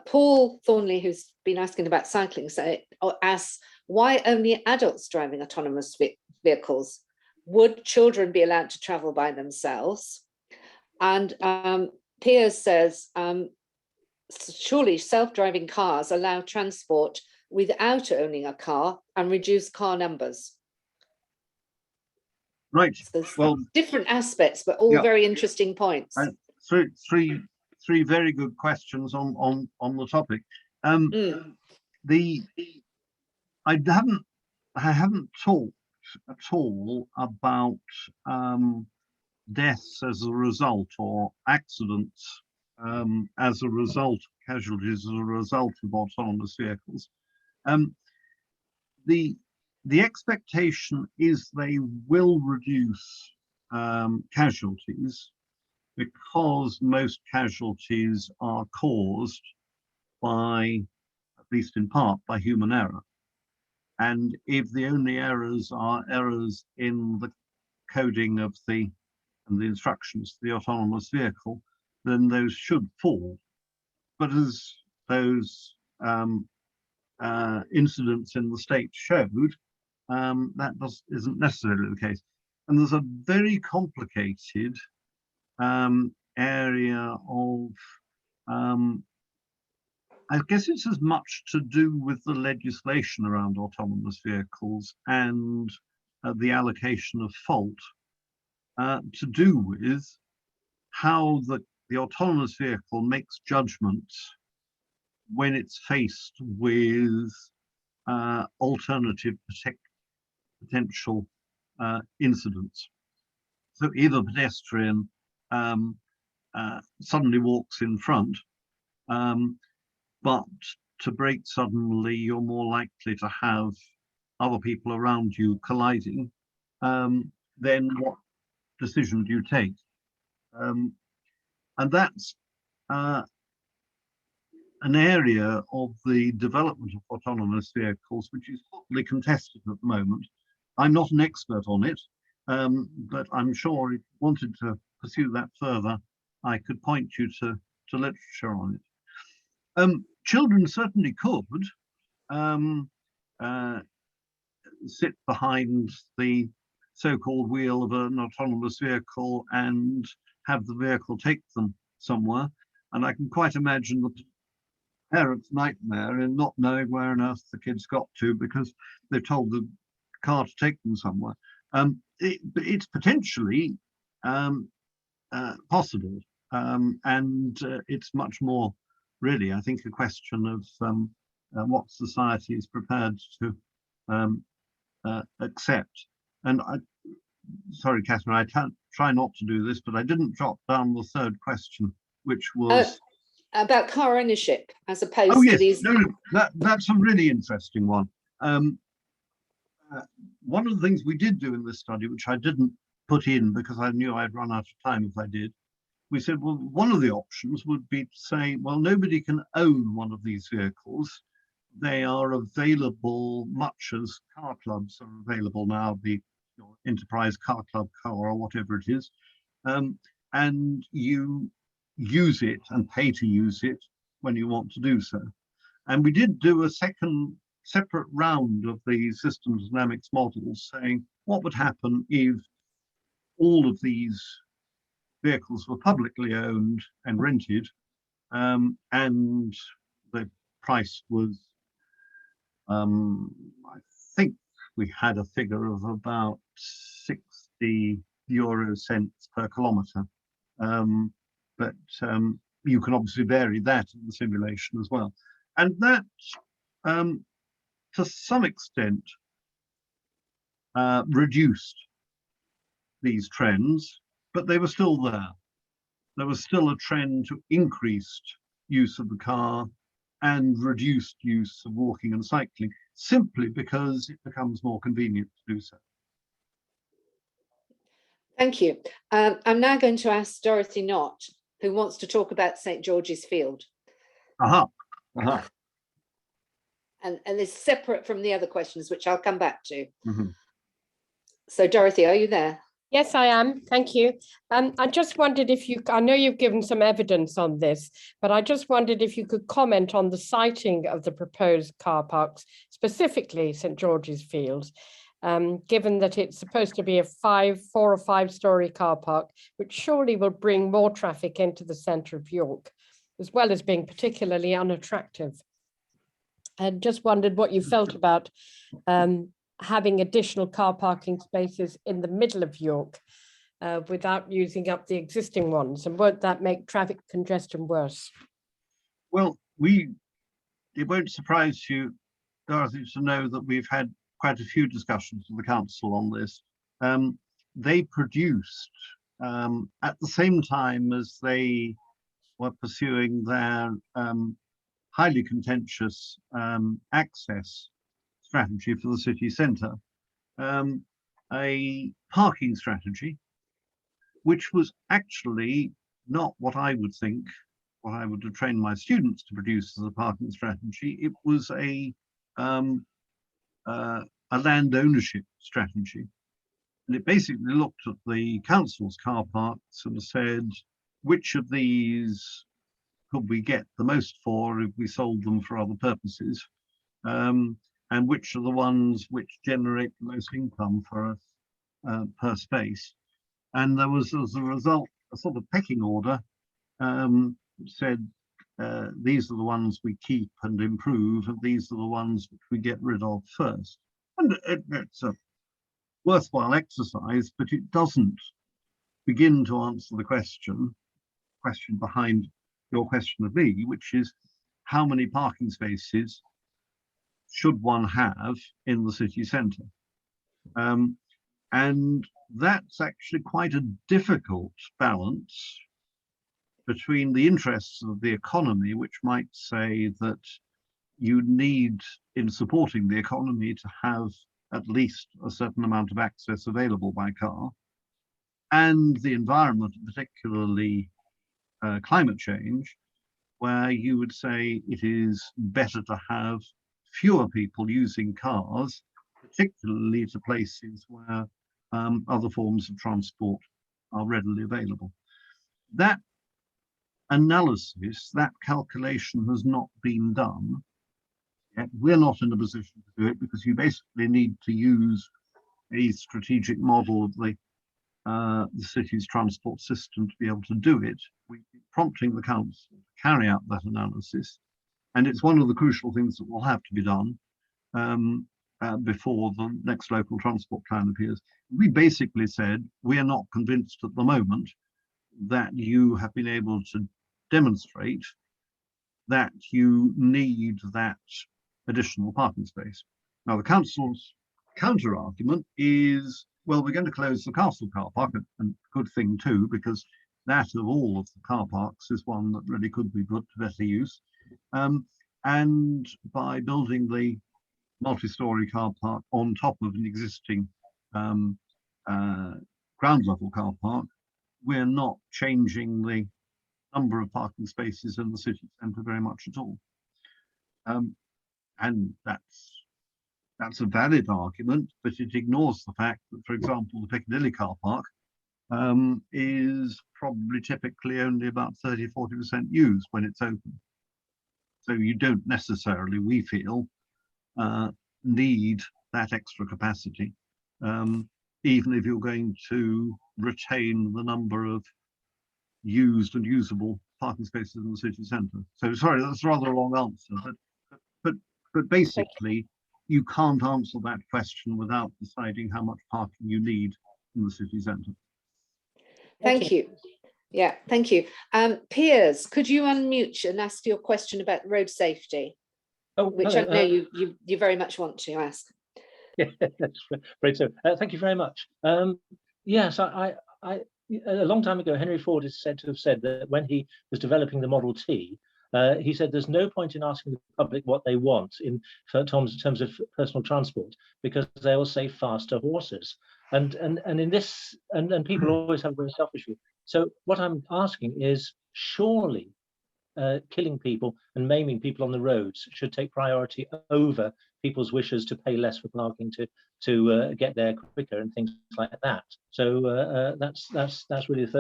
Paul Thornley, who's been asking about cycling, asks, why only adults driving autonomous vehicles? Would children be allowed to travel by themselves? And Piers says, surely self-driving cars allow transport without owning a car and reduce car numbers. Right. So there's well, different aspects, but all very interesting points. Three very good questions on the topic. I haven't talked at all about deaths as a result or accidents as a result, casualties as a result of autonomous vehicles. The expectation is they will reduce casualties because most casualties are caused by, at least in part, by human error. And if the only errors are errors in the coding of the instructions to the autonomous vehicle, then those should fall. But as those incidents in the States showed, that isn't necessarily the case. And there's a very complicated area of, I guess it's as much to do with the legislation around autonomous vehicles and the allocation of fault to do with how the autonomous vehicle makes judgments when it's faced with alternative potential incidents. So if a pedestrian suddenly walks in front, but to brake suddenly, you're more likely to have other people around you colliding, then what decision do you take? And that's an area of the development of autonomous vehicles which is hotly contested at the moment. I'm not an expert on it, but I'm sure if you wanted to pursue that further, I could point you to literature on it. Children certainly could sit behind the so-called wheel of an autonomous vehicle and have the vehicle take them somewhere. And I can quite imagine the parents' nightmare in not knowing where on earth the kids got to because they've told the car to take them somewhere. It's potentially possible, and it's much more really, I think, a question of what society is prepared to accept. And sorry, Catherine, I can't try not to do this, but I didn't jot down the 3rd question, which was about car ownership as opposed to these. No, that's a really interesting one. One of the things we did do in this study, which I didn't put in because I knew I'd run out of time if I did, we said, well, one of the options would be to say, well, nobody can own one of these vehicles. They are available much as car clubs are available now, the Enterprise Car Club car or whatever it is, and you use it and pay to use it when you want to do so. And we did do a second separate round of the systems dynamics models saying what would happen if all of these vehicles were publicly owned and rented, and the price was, I think we had a figure of about 60 euro cents per kilometre. But you can obviously vary that in the simulation as well. And that, to some extent, reduced these trends, but they were still there. There was still a trend to increased use of the car and reduced use of walking and cycling, simply because it becomes more convenient to do so. Thank you. I'm now going to ask Dorothy Knott, who wants to talk about St. George's Field. And it's separate from the other questions, which I'll come back to. So Dorothy, are you there? Yes, I am. Thank you. I just wondered if you, I know you've given some evidence on this, but I just wondered if you could comment on the siting of the proposed car parks, specifically St. George's Field, given that it's supposed to be a 4 or 5 story car park, which surely will bring more traffic into the centre of York, as well as being particularly unattractive. I just wondered what you felt about having additional car parking spaces in the middle of York without using up the existing ones, and won't that make traffic congestion worse? Well, it won't surprise you, Dorothy, to know that we've had quite a few discussions with the council on this. They produced, at the same time as they were pursuing their highly contentious access strategy for the city centre, a parking strategy, which was actually not what I would think, what I would have trained my students to produce as a parking strategy. It was a land ownership strategy. And it basically looked at the council's car parks and said, which of these could we get the most for if we sold them for other purposes? And which are the ones which generate the most income for us per space. And there was, as a result, a sort of pecking order, said, these are the ones we keep and improve, and these are the ones which we get rid of first. And it's a worthwhile exercise, but it doesn't begin to answer the question behind your question of me, which is how many parking spaces should one have in the city centre? And that's actually quite a difficult balance between the interests of the economy, which might say that you need, in supporting the economy, to have at least a certain amount of access available by car, and the environment, particularly climate change, where you would say it is better to have fewer people using cars, particularly to places where other forms of transport are readily available. That analysis, that calculation has not been done yet. We're not in a position to do it because you basically need to use a strategic model of the city's transport system to be able to do it. We're prompting the council to carry out that analysis. And it's one of the crucial things that will have to be done before the next local transport plan appears. We basically said, we are not convinced at the moment that you have been able to demonstrate that you need that additional parking space. Now, the council's counter argument is, well, we're going to close the castle car park, and good thing too, because that of all of the car parks is one that really could be put to better use. And by building the multi-story car park on top of an existing ground level car park, we're not changing the number of parking spaces in the city centre very much at all. And that's a valid argument, but it ignores the fact that, for example, the Piccadilly car park is probably typically only about 30–40% used when it's open. So you don't necessarily, we feel, need that extra capacity, even if you're going to retain the number of used and usable parking spaces in the city centre. So sorry, that's rather a long answer, but basically you can't answer that question without deciding how much parking you need in the city centre. Thank you. Yeah, thank you. Piers, could you unmute and ask your question about road safety, which hello, I know you very much want to ask. Yeah, that's great. So, thank you very much. Yes, I a long time ago, Henry Ford is said to have said that when he was developing the Model T, he said there's no point in asking the public what they want in terms of personal transport, because they will say faster horses. And in this, and people always have a very selfish view. So what I'm asking is, surely killing people and maiming people on the roads should take priority over people's wishes to pay less for parking to get there quicker and things like that. So that's really the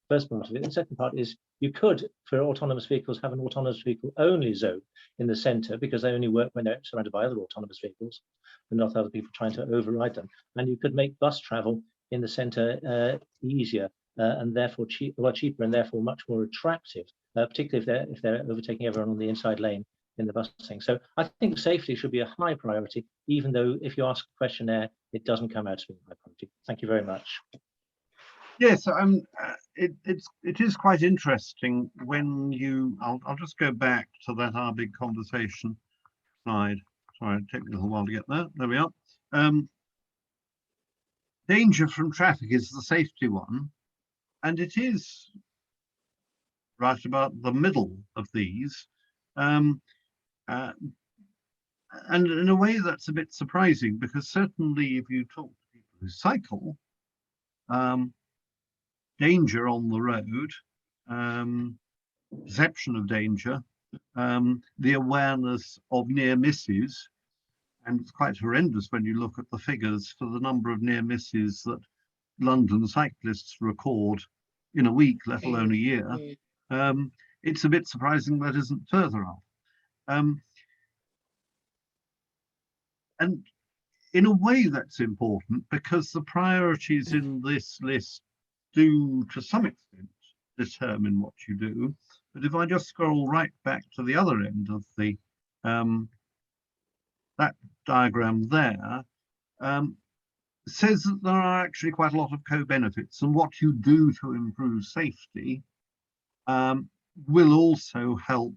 first part of it. The second part is, you could, for autonomous vehicles, have an autonomous vehicle only zone in the centre, because they only work when they're surrounded by other autonomous vehicles and not other people trying to override them. And you could make bus travel in the centre easier and therefore cheaper and therefore much more attractive, particularly if they're overtaking everyone on the inside lane in the busing. So I think safety should be a high priority, even though if you ask a questionnaire, it doesn't come out to be a high priority. Thank you very much. Yes, it is quite interesting when you. I'll just go back to that our big conversation slide. Sorry, it took me a little while to get there. There we are. Danger from traffic is the safety one, and it is right about the middle of these. And in a way that's a bit surprising, because certainly if you talk to people who cycle, danger on the road, perception of danger, the awareness of near misses, and it's quite horrendous when you look at the figures for the number of near misses that London cyclists record in a week, let alone a year. It's a bit surprising that isn't further up. And in a way that's important, because the priorities in this list do to some extent determine what you do. But if I just scroll right back to the other end of the that diagram there, says that there are actually quite a lot of co-benefits, and what you do to improve safety will also help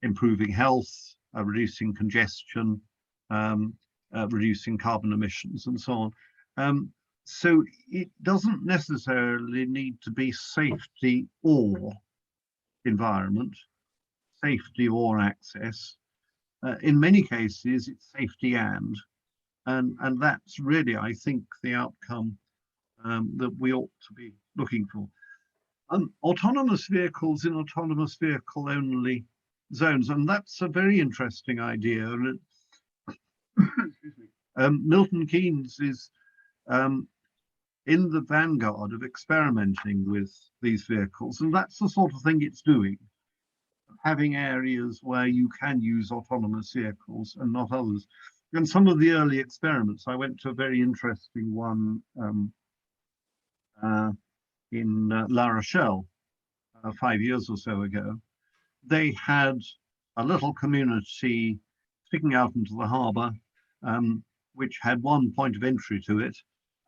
improving health, reducing congestion, reducing carbon emissions, and so on. So it doesn't necessarily need to be safety or environment, safety or access. In many cases, it's safety and that's really, I think, the outcome that we ought to be looking for. Autonomous vehicles in autonomous vehicle only zones, and that's a very interesting idea. Milton Keynes is in the vanguard of experimenting with these vehicles, and that's the sort of thing it's doing, having areas where you can use autonomous vehicles and not others. And some of the early experiments, I went to a very interesting one in La Rochelle 5 years or so ago. They had a little community sticking out into the harbour, which had one point of entry to it,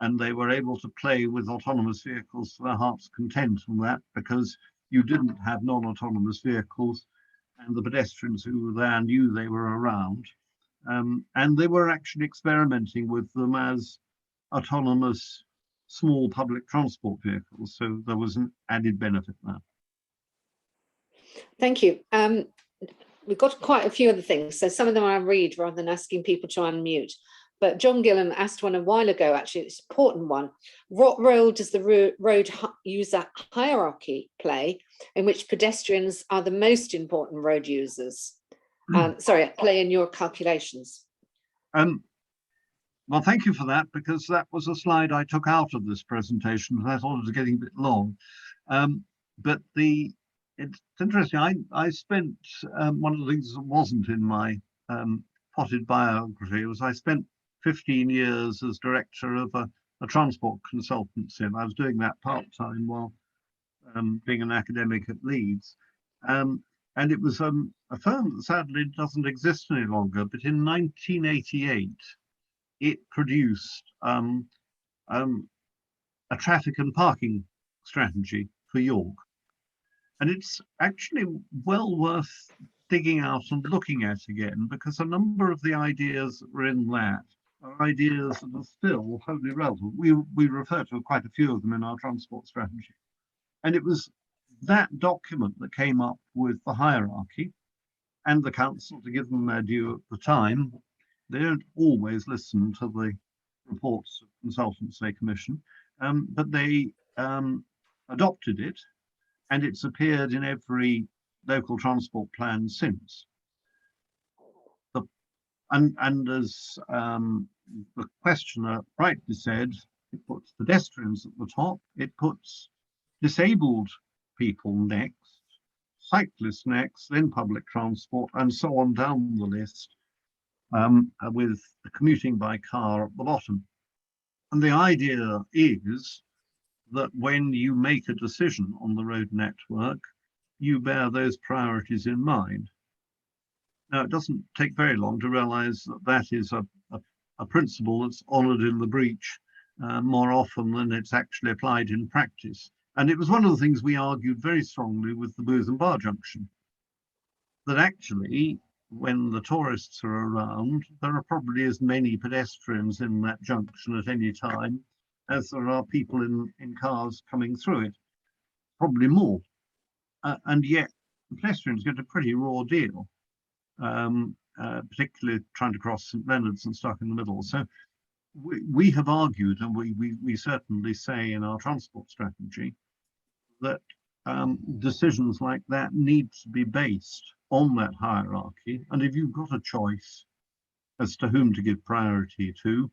and they were able to play with autonomous vehicles to their heart's content on that, because you didn't have non-autonomous vehicles, and the pedestrians who were there knew they were around. And they were actually experimenting with them as autonomous small public transport vehicles. So there was an added benefit there. Thank you. We've got quite a few other things, so some of them I'll read rather than asking people to unmute. But John Gillan asked one a while ago, actually, it's an important one. What role does the road user hierarchy play in which pedestrians are the most important road users? Sorry, play in your calculations. Well, thank you for that, because that was a slide I took out of this presentation, and I thought it was getting a bit long. But it's interesting. I spent one of the things that wasn't in my potted biography was I spent 15 years as director of a transport consultancy, and I was doing that part-time while being an academic at Leeds. And it was a firm that sadly doesn't exist any longer, but in 1988, it produced a traffic and parking strategy for York. And it's actually well worth digging out and looking at again, because a number of the ideas that were in that are ideas that are still wholly relevant. We refer to quite a few of them in our transport strategy. And it was that document that came up with the hierarchy, and the council, to give them their due at the time, they don't always listen to the reports of consultancy commission, but they adopted it, and it's appeared in every local transport plan since. And as the questioner rightly said, it puts pedestrians at the top, it puts disabled people next, cyclists next, then public transport, and so on down the list, with commuting by car at the bottom. And the idea is that when you make a decision on the road network, you bear those priorities in mind. Now, it doesn't take very long to realize that that is a principle that's honoured in the breach more often than it's actually applied in practice. And it was one of the things we argued very strongly with the Booth and Bar junction, that actually, when the tourists are around, there are probably as many pedestrians in that junction at any time as there are people in cars coming through it, probably more. And yet, the pedestrians get a pretty raw deal, particularly trying to cross St Leonard's and stuck in the middle. So we have argued, and we certainly say in our transport strategy, that decisions like that need to be based on that hierarchy. And if you've got a choice as to whom to give priority to,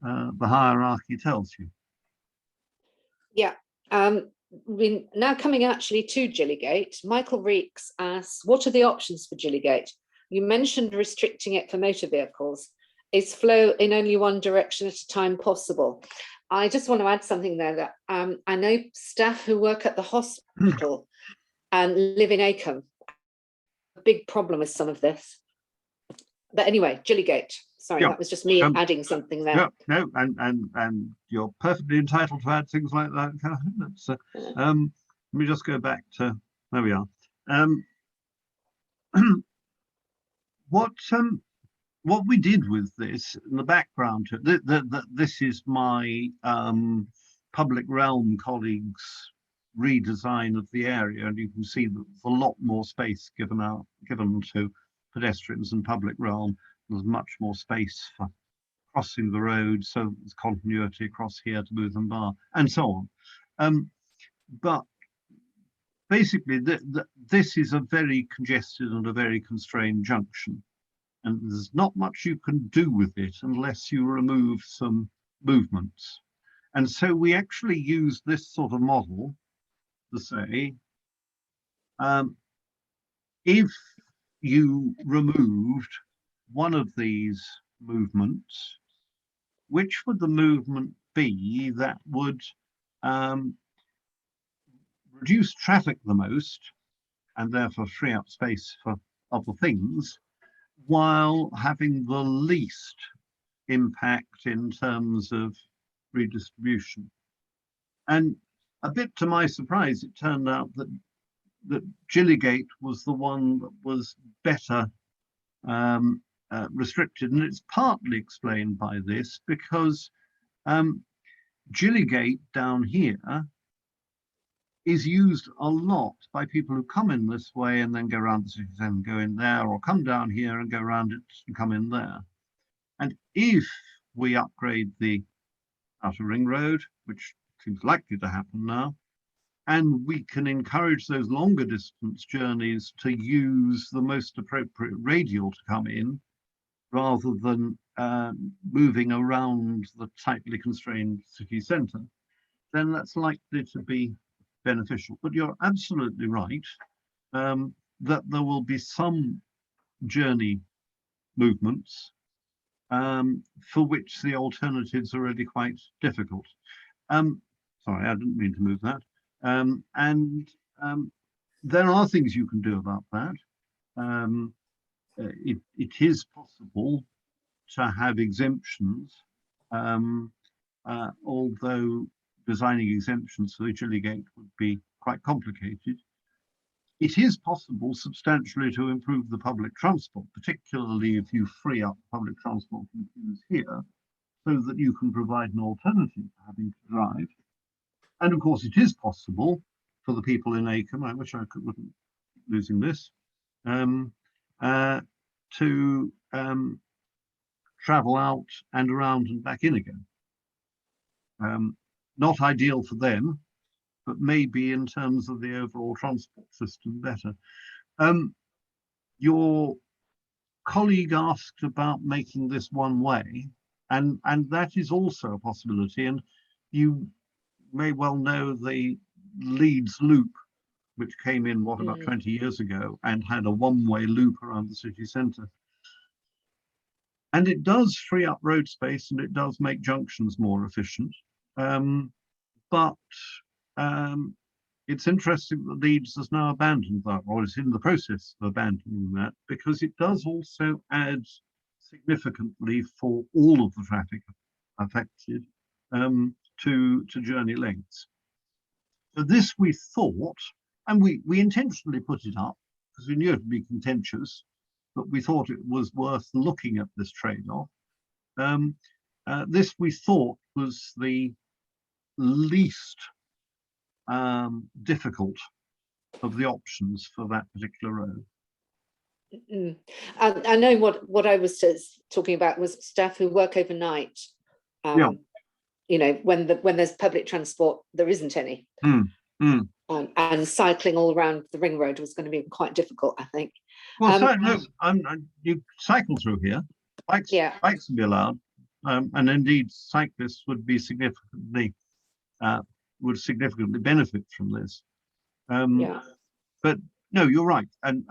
the hierarchy tells you. Yeah. We're now coming actually to Gillygate. Michael Reeks asks, what are the options for Gillygate? You mentioned restricting it for motor vehicles. Is flow in only one direction at a time possible? I just want to add something there that I know staff who work at the hospital and live in Acomb. A big problem with some of this. But anyway, Gillygate. Sorry, that was just me adding something there. Yeah, no, and you're perfectly entitled to add things like that. Let me just go back to, there we are. What we did with this, in the background to it, this is my public realm colleagues' redesign of the area, and you can see that there's a lot more space given to pedestrians and public realm. There's much more space for crossing the road, so there's continuity across here to Booth and Bar, and so on. But basically, this is a very congested and a very constrained junction, and there's not much you can do with it unless you remove some movements. And so we actually use this sort of model to say, if you removed one of these movements, which would the movement be that would reduce traffic the most and therefore free up space for other things, while having the least impact in terms of redistribution? And a bit to my surprise, it turned out that Gillygate was the one that was better restricted, and it's partly explained by this because Gillygate down here is used a lot by people who come in this way and then go around the city centre and go in there, or come down here and go around it and come in there. And if we upgrade the outer ring road, which seems likely to happen now, and we can encourage those longer distance journeys to use the most appropriate radial to come in, rather than moving around the tightly constrained city centre, then that's likely to be beneficial. But you're absolutely right. that there will be some journey movements for which the alternatives are really quite difficult. Sorry, I didn't mean to move that. There are things you can do about that. It is possible to have exemptions, although designing exemptions for the Chile Gate would be quite complicated. It is possible substantially to improve the public transport, particularly if you free up public transport from queues here, so that you can provide an alternative to having to drive. And of course, it is possible for the people in Acomb, I wish I wasn't losing this, to travel out and around and back in again. Not ideal for them, but maybe in terms of the overall transport system better. Your colleague asked about making this one way, and that is also a possibility. And you may well know the Leeds loop, which came in, what, about 20 years ago, and had a one-way loop around the city centre. And it does free up road space, and it does make junctions more efficient. But it's interesting that Leeds has now abandoned that, or is in the process of abandoning that, because it does also add significantly for all of the traffic affected to journey lengths. So this we thought, and we intentionally put it up because we knew it would be contentious, but we thought it was worth looking at this trade-off. This we thought was the least difficult of the options for that particular road. I know what I was talking about was staff who work overnight. You know, when there's public transport, there isn't any. And cycling all around the ring road was going to be quite difficult, I think. Well, you cycle through here. Bikes would be allowed, and indeed cyclists would be significantly benefit from this. But no, you're right, and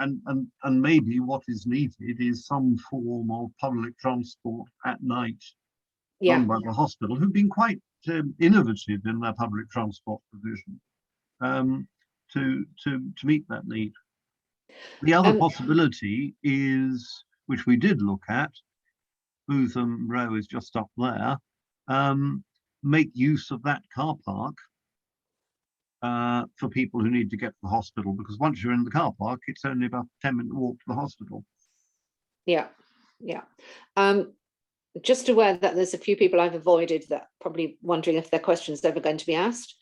maybe what is needed is some form of public transport at night run by the hospital, who've been quite innovative in their public transport provision to meet that need. The other possibility is, which we did look at, Bootham Row is just up there, make use of that car park for people who need to get to the hospital, because once you're in the car park, it's only about a 10-minute walk to the hospital. Just aware that there's a few people I've avoided that probably wondering if their question's ever going to be asked.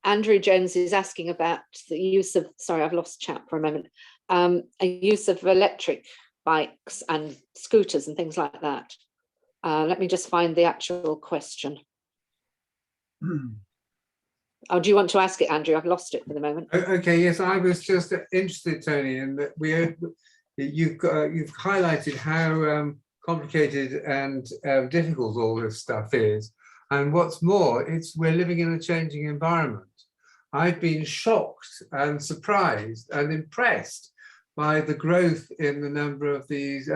Andrew Jones is asking about the use of, sorry, I've lost chat for a moment, a use of electric bikes and scooters and things like that. Let me just find the actual question. Oh, do you want to ask it, Andrew? I've lost it for the moment. Okay, yes, I was just interested, Tony, in that you've highlighted how complicated and difficult all this stuff is. And what's more, we're living in a changing environment. I've been shocked and surprised and impressed by the growth in the number of these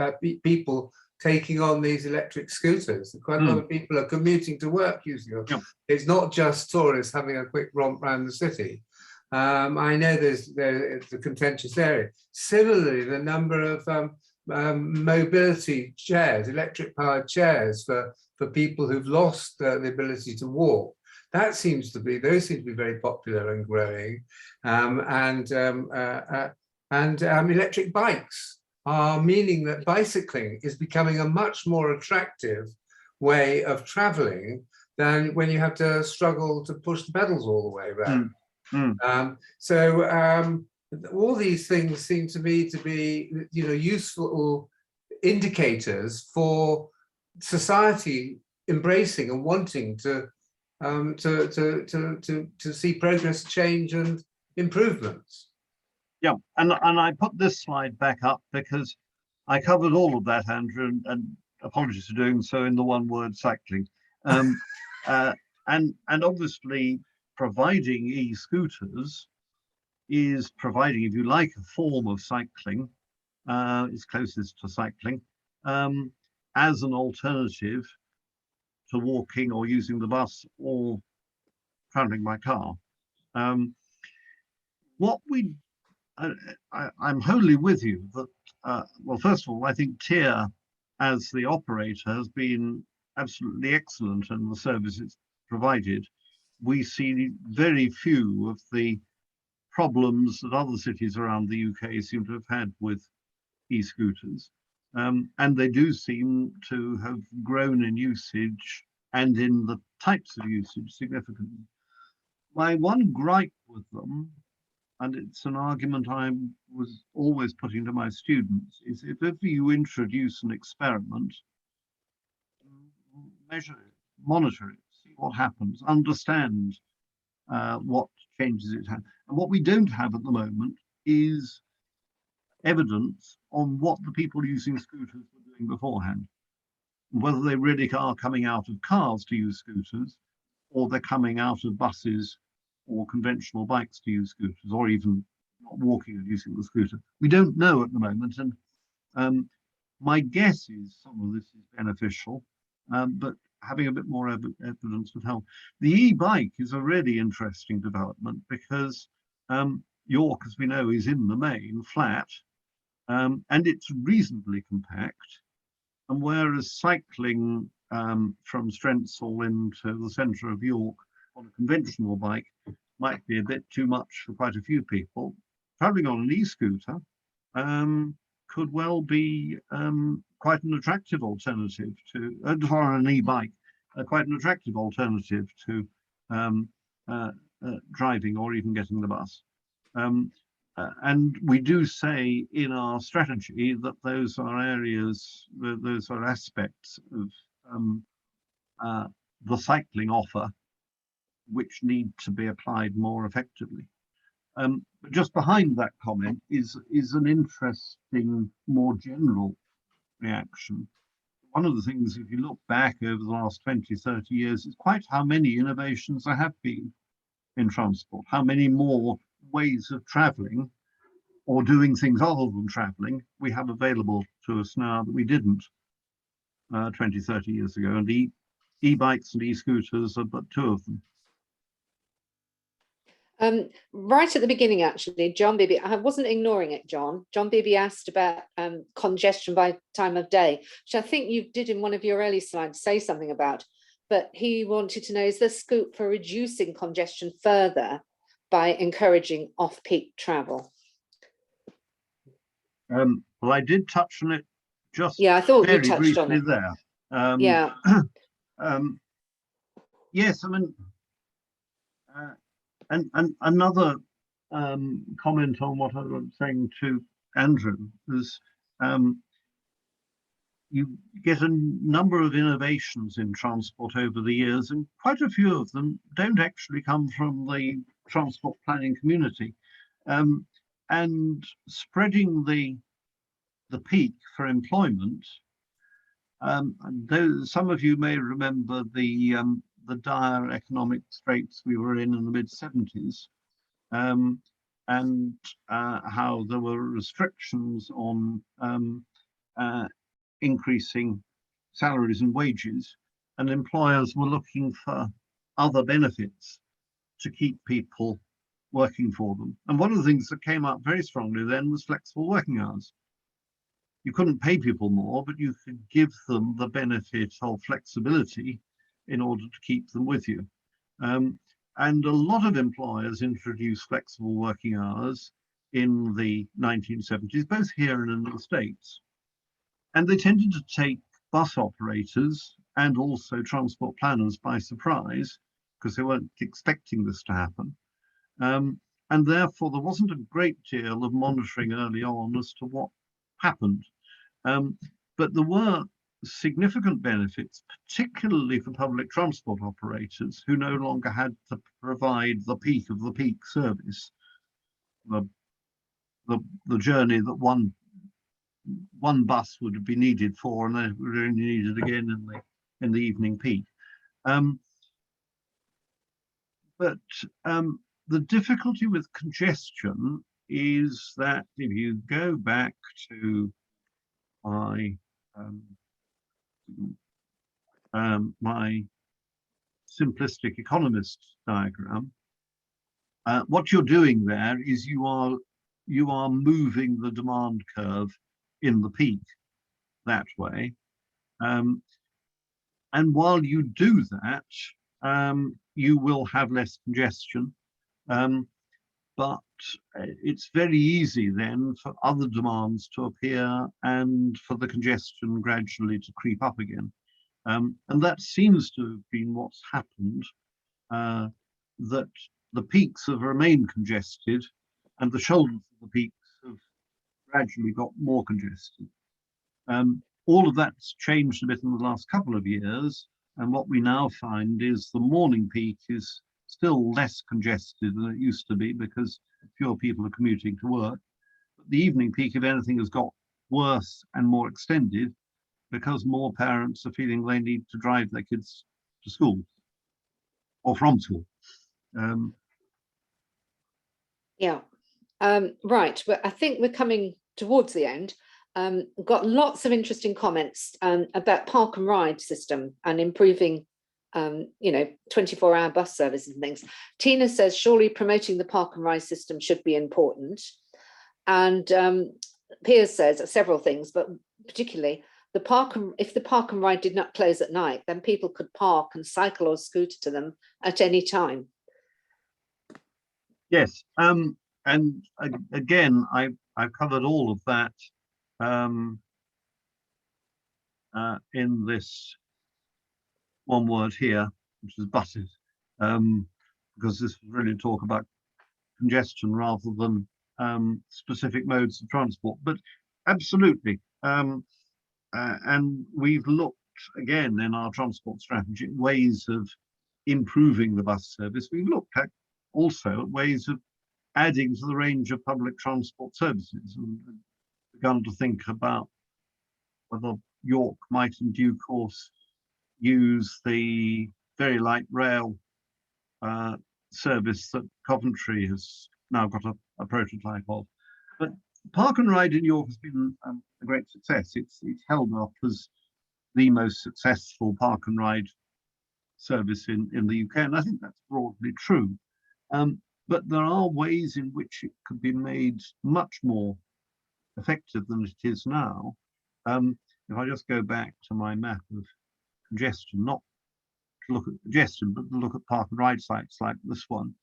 people taking on these electric scooters. Quite a lot of people are commuting to work using them. It's not just tourists having a quick romp around the city. I know it's a contentious area. Similarly, the number of mobility chairs, electric powered chairs for people who've lost the ability to walk, those seem to be very popular and growing. And electric bikes are meaning that bicycling is becoming a much more attractive way of traveling than when you have to struggle to push the pedals all the way around. All these things seem to me to be, useful indicators for society embracing and wanting to see progress, change, and improvements. Yeah, and I put this slide back up because I covered all of that, Andrew, and apologies for doing so in the one word cycling. And obviously providing e-scooters is providing, if you like, a form of cycling, is closest to cycling, as an alternative to walking or using the bus or traveling by car. What we, I'm wholly with you that, well, first of all, I think TIER as the operator has been absolutely excellent in the services provided. We see very few of the problems that other cities around the UK seem to have had with e-scooters. And they do seem to have grown in usage and in the types of usage significantly. My one gripe with them, and it's an argument I was always putting to my students, is if ever you introduce an experiment, measure it, monitor it, see what happens, understand what changes it has. And what we don't have at the moment is evidence on what the people using scooters were doing beforehand, whether they really are coming out of cars to use scooters, or they're coming out of buses or conventional bikes to use scooters, or even not walking and using the scooter. We don't know at the moment, and my guess is some of this is beneficial, but having a bit more evidence would help. The e-bike is a really interesting development because York, as we know, is in the main flat, and it's reasonably compact. And whereas cycling from Strensall into the centre of York on a conventional bike might be a bit too much for quite a few people, travelling on an e-scooter could well be quite an attractive alternative to, or an e-bike, quite an attractive alternative to driving or even getting the bus. And we do say in our strategy that those are areas, those are aspects of the cycling offer which need to be applied more effectively. But just behind that comment is an interesting, more general reaction. One of the things, if you look back over the last 20, 30 years, is quite how many innovations there have been in transport, how many more ways of traveling or doing things other than traveling we have available to us now that we didn't 20, 30 years ago. And e-bikes and e-scooters are but two of them. Right at the beginning, actually, John Bibby, I wasn't ignoring it, John. John Bibby asked about congestion by time of day, which I think you did in one of your early slides say something about, but he wanted to know, is there scope for reducing congestion further by encouraging off-peak travel? Well, I did touch on it just I thought you very touched on briefly it there. Yes, I mean, and another comment on what I was saying to Andrew is you get a number of innovations in transport over the years, and quite a few of them don't actually come from the transport planning community. And spreading the peak for employment, though some of you may remember the dire economic straits we were in the mid-70s, and how there were restrictions on increasing salaries and wages, and employers were looking for other benefits to keep people working for them. And one of the things that came up very strongly then was flexible working hours. You couldn't pay people more, but you could give them the benefit of flexibility in order to keep them with you. And a lot of employers introduced flexible working hours in the 1970s, both here and in the States. And they tended to take bus operators and also transport planners by surprise, because they weren't expecting this to happen. And therefore, there wasn't a great deal of monitoring early on as to what happened. But there were significant benefits, particularly for public transport operators who no longer had to provide the peak of the peak service, the journey that one bus would be needed for, and then it would only needed again in the evening peak. But The difficulty with congestion is that if you go back to my my simplistic economist diagram, what you're doing there is you are moving the demand curve in the peak that way. And while you do that, you will have less congestion. But it's very easy then for other demands to appear and for the congestion gradually to creep up again. And that seems to have been what's happened, that the peaks have remained congested and the shoulders of the peaks have gradually got more congested. All of that's changed a bit in the last couple of years. And what we now find is the morning peak is still less congested than it used to be because fewer people are commuting to work. But the evening peak, if anything, has got worse and more extended because more parents are feeling they need to drive their kids to school or from school. Yeah, right. But I think we're coming towards the end. We've got lots of interesting comments about park and ride system and improving 24-hour bus service and things. Tina says, surely promoting the park and ride system should be important. And Piers says several things, but particularly if the park and ride did not close at night, then people could park and cycle or scooter to them at any time. Yes, and again, I've covered all of that in this one word here, which is buses, because this was really talk about congestion rather than specific modes of transport. But absolutely, and we've looked again in our transport strategy at ways of improving the bus service. We've looked at also at ways of adding to the range of public transport services and begun to think about whether York might in due course use the very light rail service that Coventry has now got a prototype of. But Park and Ride in York has been a great success. It's held up as the most successful park and ride service in the UK, and I think that's broadly true. But there are ways in which it could be made much more effective than it is now. If I just go back to my map of congestion, not to look at congestion, but to look at park and ride sites like this one.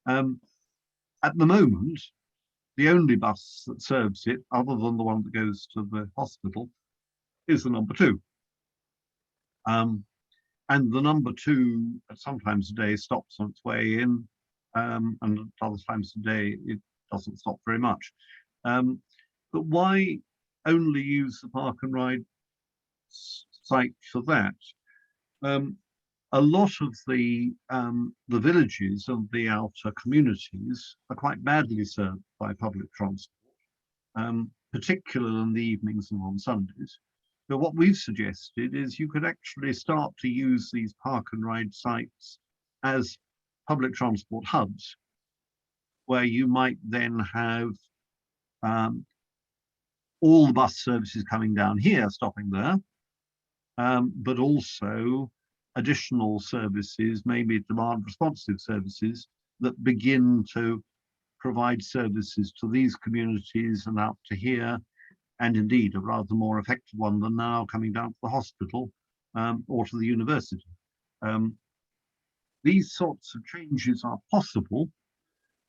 At the moment, the only bus that serves it, other than the one that goes to the hospital, is the number 2. And the number 2, sometimes a day, stops on its way in, and other times a day, it doesn't stop very much. But why only use the park and ride site for that? A lot of the villages of the outer communities are quite badly served by public transport, particularly in the evenings and on Sundays. But what we've suggested is you could actually start to use these park and ride sites as public transport hubs, where you might then have all the bus services coming down here, stopping there, but also additional services, maybe demand responsive services that begin to provide services to these communities and out to here, and indeed a rather more effective one than now coming down to the hospital or to the university. These sorts of changes are possible,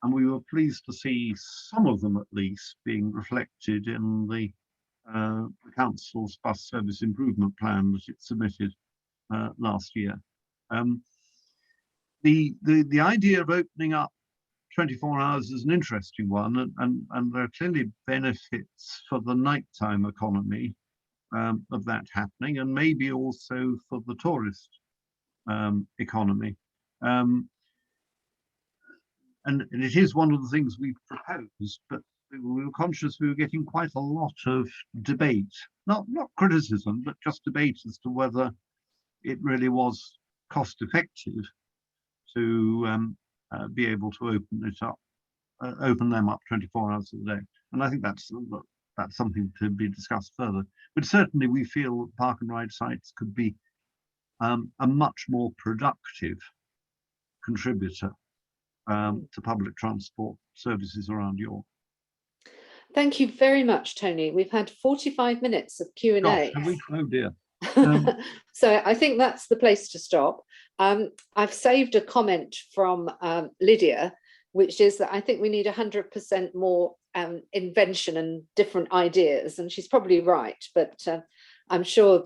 and we were pleased to see some of them at least being reflected in the council's bus service improvement plan that it submitted last year. The idea of opening up 24 hours is an interesting one, and there are clearly benefits for the nighttime economy of that happening, and maybe also for the tourist economy. And it is one of the things we've proposed, but we were conscious we were getting quite a lot of debate, not criticism, but just debate as to whether it really was cost effective to be able to open them up 24 hours a day. And I think that's something to be discussed further. But certainly we feel park and ride sites could be a much more productive contributor to public transport services around York. Thank you very much, Tony. We've had 45 minutes of Q&A. Gosh, oh dear. So I think that's the place to stop. I've saved a comment from Lydia, which is that I think we need 100% more invention and different ideas. And she's probably right, but I'm sure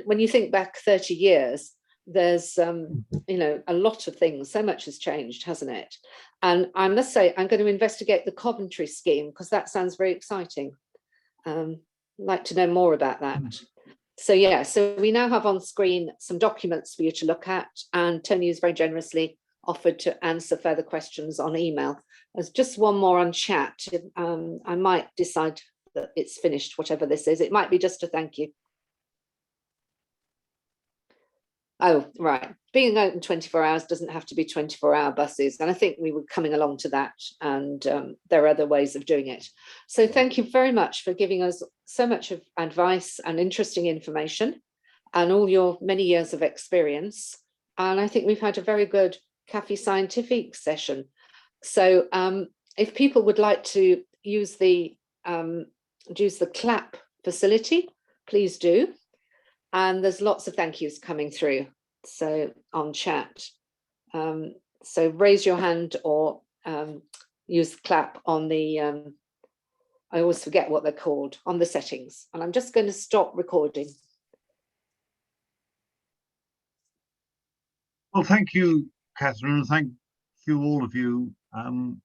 when you think back 30 years, there's you know, a lot of things, so much has changed, hasn't it? And I must say, I'm going to investigate the Coventry scheme because that sounds very exciting. I'd like to know more about that. So yeah, so we now have on screen some documents for you to look at, and Tony has very generously offered to answer further questions on email. There's just one more on chat. I might decide that it's finished, whatever this is. It might be just a thank you. Oh, right. Being open 24 hours doesn't have to be 24-hour buses. And I think we were coming along to that, and there are other ways of doing it. So thank you very much for giving us so much of advice and interesting information and all your many years of experience. And I think we've had a very good Café Scientifique session. So if people would like to use the clap facility, please do. And there's lots of thank yous coming through, so on chat. So raise your hand or use the clap on the, I always forget what they're called, on the settings. And I'm just going to stop recording. Well, thank you, Catherine, and thank you, all of you.